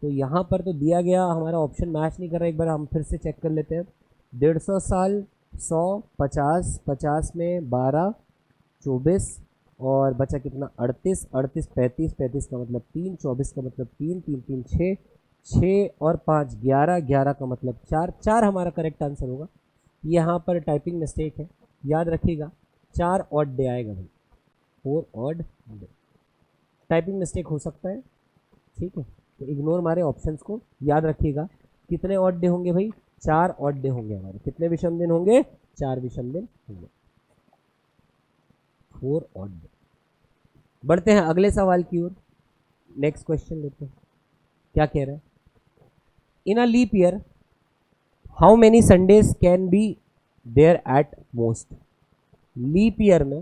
S1: तो यहाँ पर तो दिया गया, हमारा ऑप्शन मैच नहीं कर रहा। एक बार हम फिर से चेक कर लेते हैं। 150 साल, 100, 50, 50 में 12, 24 और बचा कितना? 38, 38 35, 35 का मतलब 3, 24 का मतलब 3, 3 3 6, 6 और 5 11, 11 का मतलब 4, 4 हमारा करेक्ट आंसर होगा। यहाँ पर टाइपिंग मिस्टेक है, याद रखिएगा। 4 ऑड डे आएगा भाई, 4 ऑड डे। टाइपिंग मिस्टेक हो सकता है, ठीक है, तो इग्नोर मारे ऑप्शंस को। याद रखिएगा कितने ऑड डे होंगे भाई? 4 ऑड डे होंगे हमारे। कितने विषम दिन होंगे? 4 विषम दिन होंगे, 4 ऑड डे। बढ़ते हैं अगले सवाल की ओर। नेक्स्ट क्वेश्चन लेते हैं। क्या कह रहा है? In a leap year how many Sundays can be there at most? Leap year में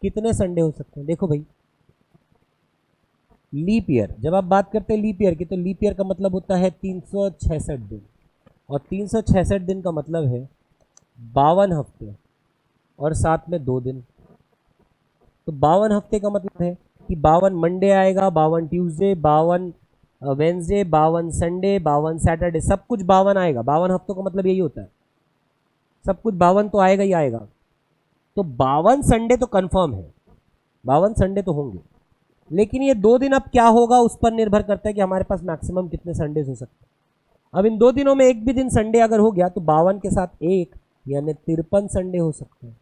S1: कितने संडे हो सकते हैं? देखो भाई, लीप ईयर, जब आप बात करते हैं लीप ईयर की, तो लीप ईयर का मतलब होता है 366 दिन, और 366 दिन का मतलब है 52 हफ्ते और साथ में 2 दिन। तो 52 हफ्ते का मतलब है कि 52 मंडे आएगा, 52 ट्यूसडे, 52 वेंसडे, 52 संडे, 52 सैटरडे, सब कुछ 52 आएगा। 52 हफ्तों का मतलब यही होता है, सब कुछ 52 तो आएगा ही आएगा। तो 52 संडे तो कंफर्म है, 52 संडे तो होंगे, लेकिन ये 2 दिन अब क्या होगा उस पर निर्भर करता है कि हमारे पास मैक्सिमम कितने संडेज हो सकते हैं। अब इन 2 दिनों में एक भी दिन संडे अगर हो गया तो 52 के साथ 1 यानी 53 संडे हो सकते हैं।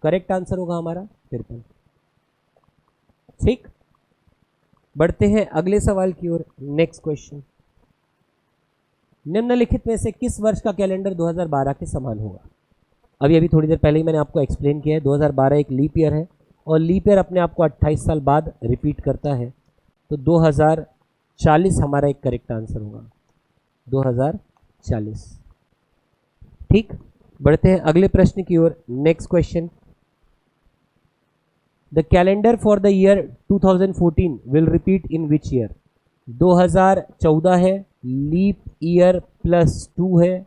S1: करेक्ट आंसर होगा हमारा 53, ठीक। बढ़ते हैं अगले सवाल की ओर। नेक्स्ट क्वेश्चन, निम्नलिखित में से किस वर्ष का कैलेंडर 2012 के समान होगा? अभी थोड़ी देर पहले ही मैंने आपको एक्सप्लेन किया है, 2012 एक लीप ईयर है और लीप ईयर अपने आप को 28 साल बाद रिपीट करता है, तो 2040 हमारा एक करेक्ट आंसर होगा, 2040, ठीक। बढ़ते हैं अगले प्रश्न की ओर। Next question, the calendar for the year 2014 will repeat in which year? 2014 है, लीप ईयर +2 है,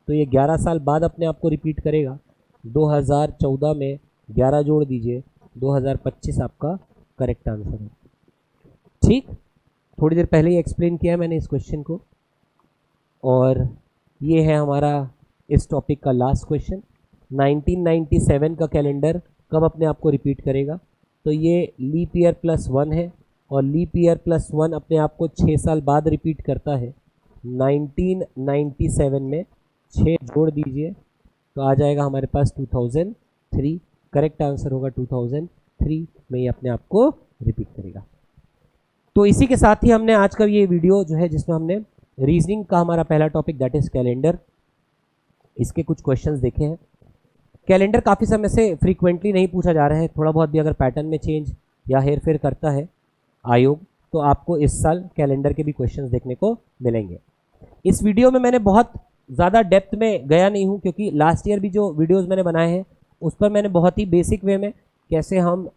S1: तो ये 11 साल बाद अपने आप को रिपीट करेगा। 2014 में 11 जोड़ दीजिए, 2025 आपका करेक्ट आंसर है, ठीक। थोड़ी देर पहले ही एक्सप्लेन किया मैंने इस क्वेश्चन को, और ये है हमारा इस टॉपिक का लास्ट क्वेश्चन। 1997 का कैलेंडर कब अपने आप को रिपीट करेगा? तो ये लीप ईयर +1 है, और लीप ईयर +1 अपने आप को 6 साल बाद रिपीट करता है। 1997 में 6 जोड़ दीजिए, तो आ जाएगा हमारे पास 2003, करेक्ट आंसर होगा 2003 में ये अपने आप को रिपीट करेगा। तो इसी के साथ ही हमने आज का ये वीडियो जो है जिसमें हमने रीजनिंग का हमारा पहला टॉपिक दैट इज कैलेंडर, इसके कुछ क्वेश्चंस देखे हैं। कैलेंडर काफ़ी समय से फ्रीक्वेंटली नहीं पूछा जा रहा है, थोड़ा बहुत भी अगर पैटर्न में चेंज या हेर फेर करता है आयोग तो आपको इस साल कैलेंडर के भी क्वेश्चंस देखने को मिलेंगे। इस वीडियो में मैंने बहुत ज़्यादा डेप्थ में गया नहीं हूँ क्योंकि लास्ट ईयर भी जो वीडियोज़ मैंने बनाए हैं उस पर मैंने बहुत ही बेसिक वे में कैसे हम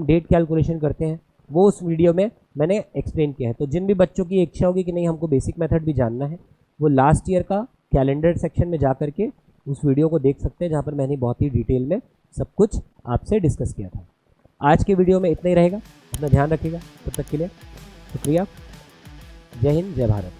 S1: डेट कैलकुलेशन करते हैं वो उस वीडियो में मैंने एक्सप्लेन किया है। तो जिन भी बच्चों की इच्छा होगी कि नहीं हमको बेसिक मेथड भी जानना है वो लास्ट ईयर का कैलेंडर सेक्शन में जा करके उस वीडियो को देख सकते हैं जहाँ पर मैंने बहुत ही डिटेल में सब कुछ आपसे डिस्कस किया था। आज के वीडियो में इतना ही रहेगा, अपना ध्यान रखिएगा, तब तक के लिए शुक्रिया। जय हिंद, जय भारत।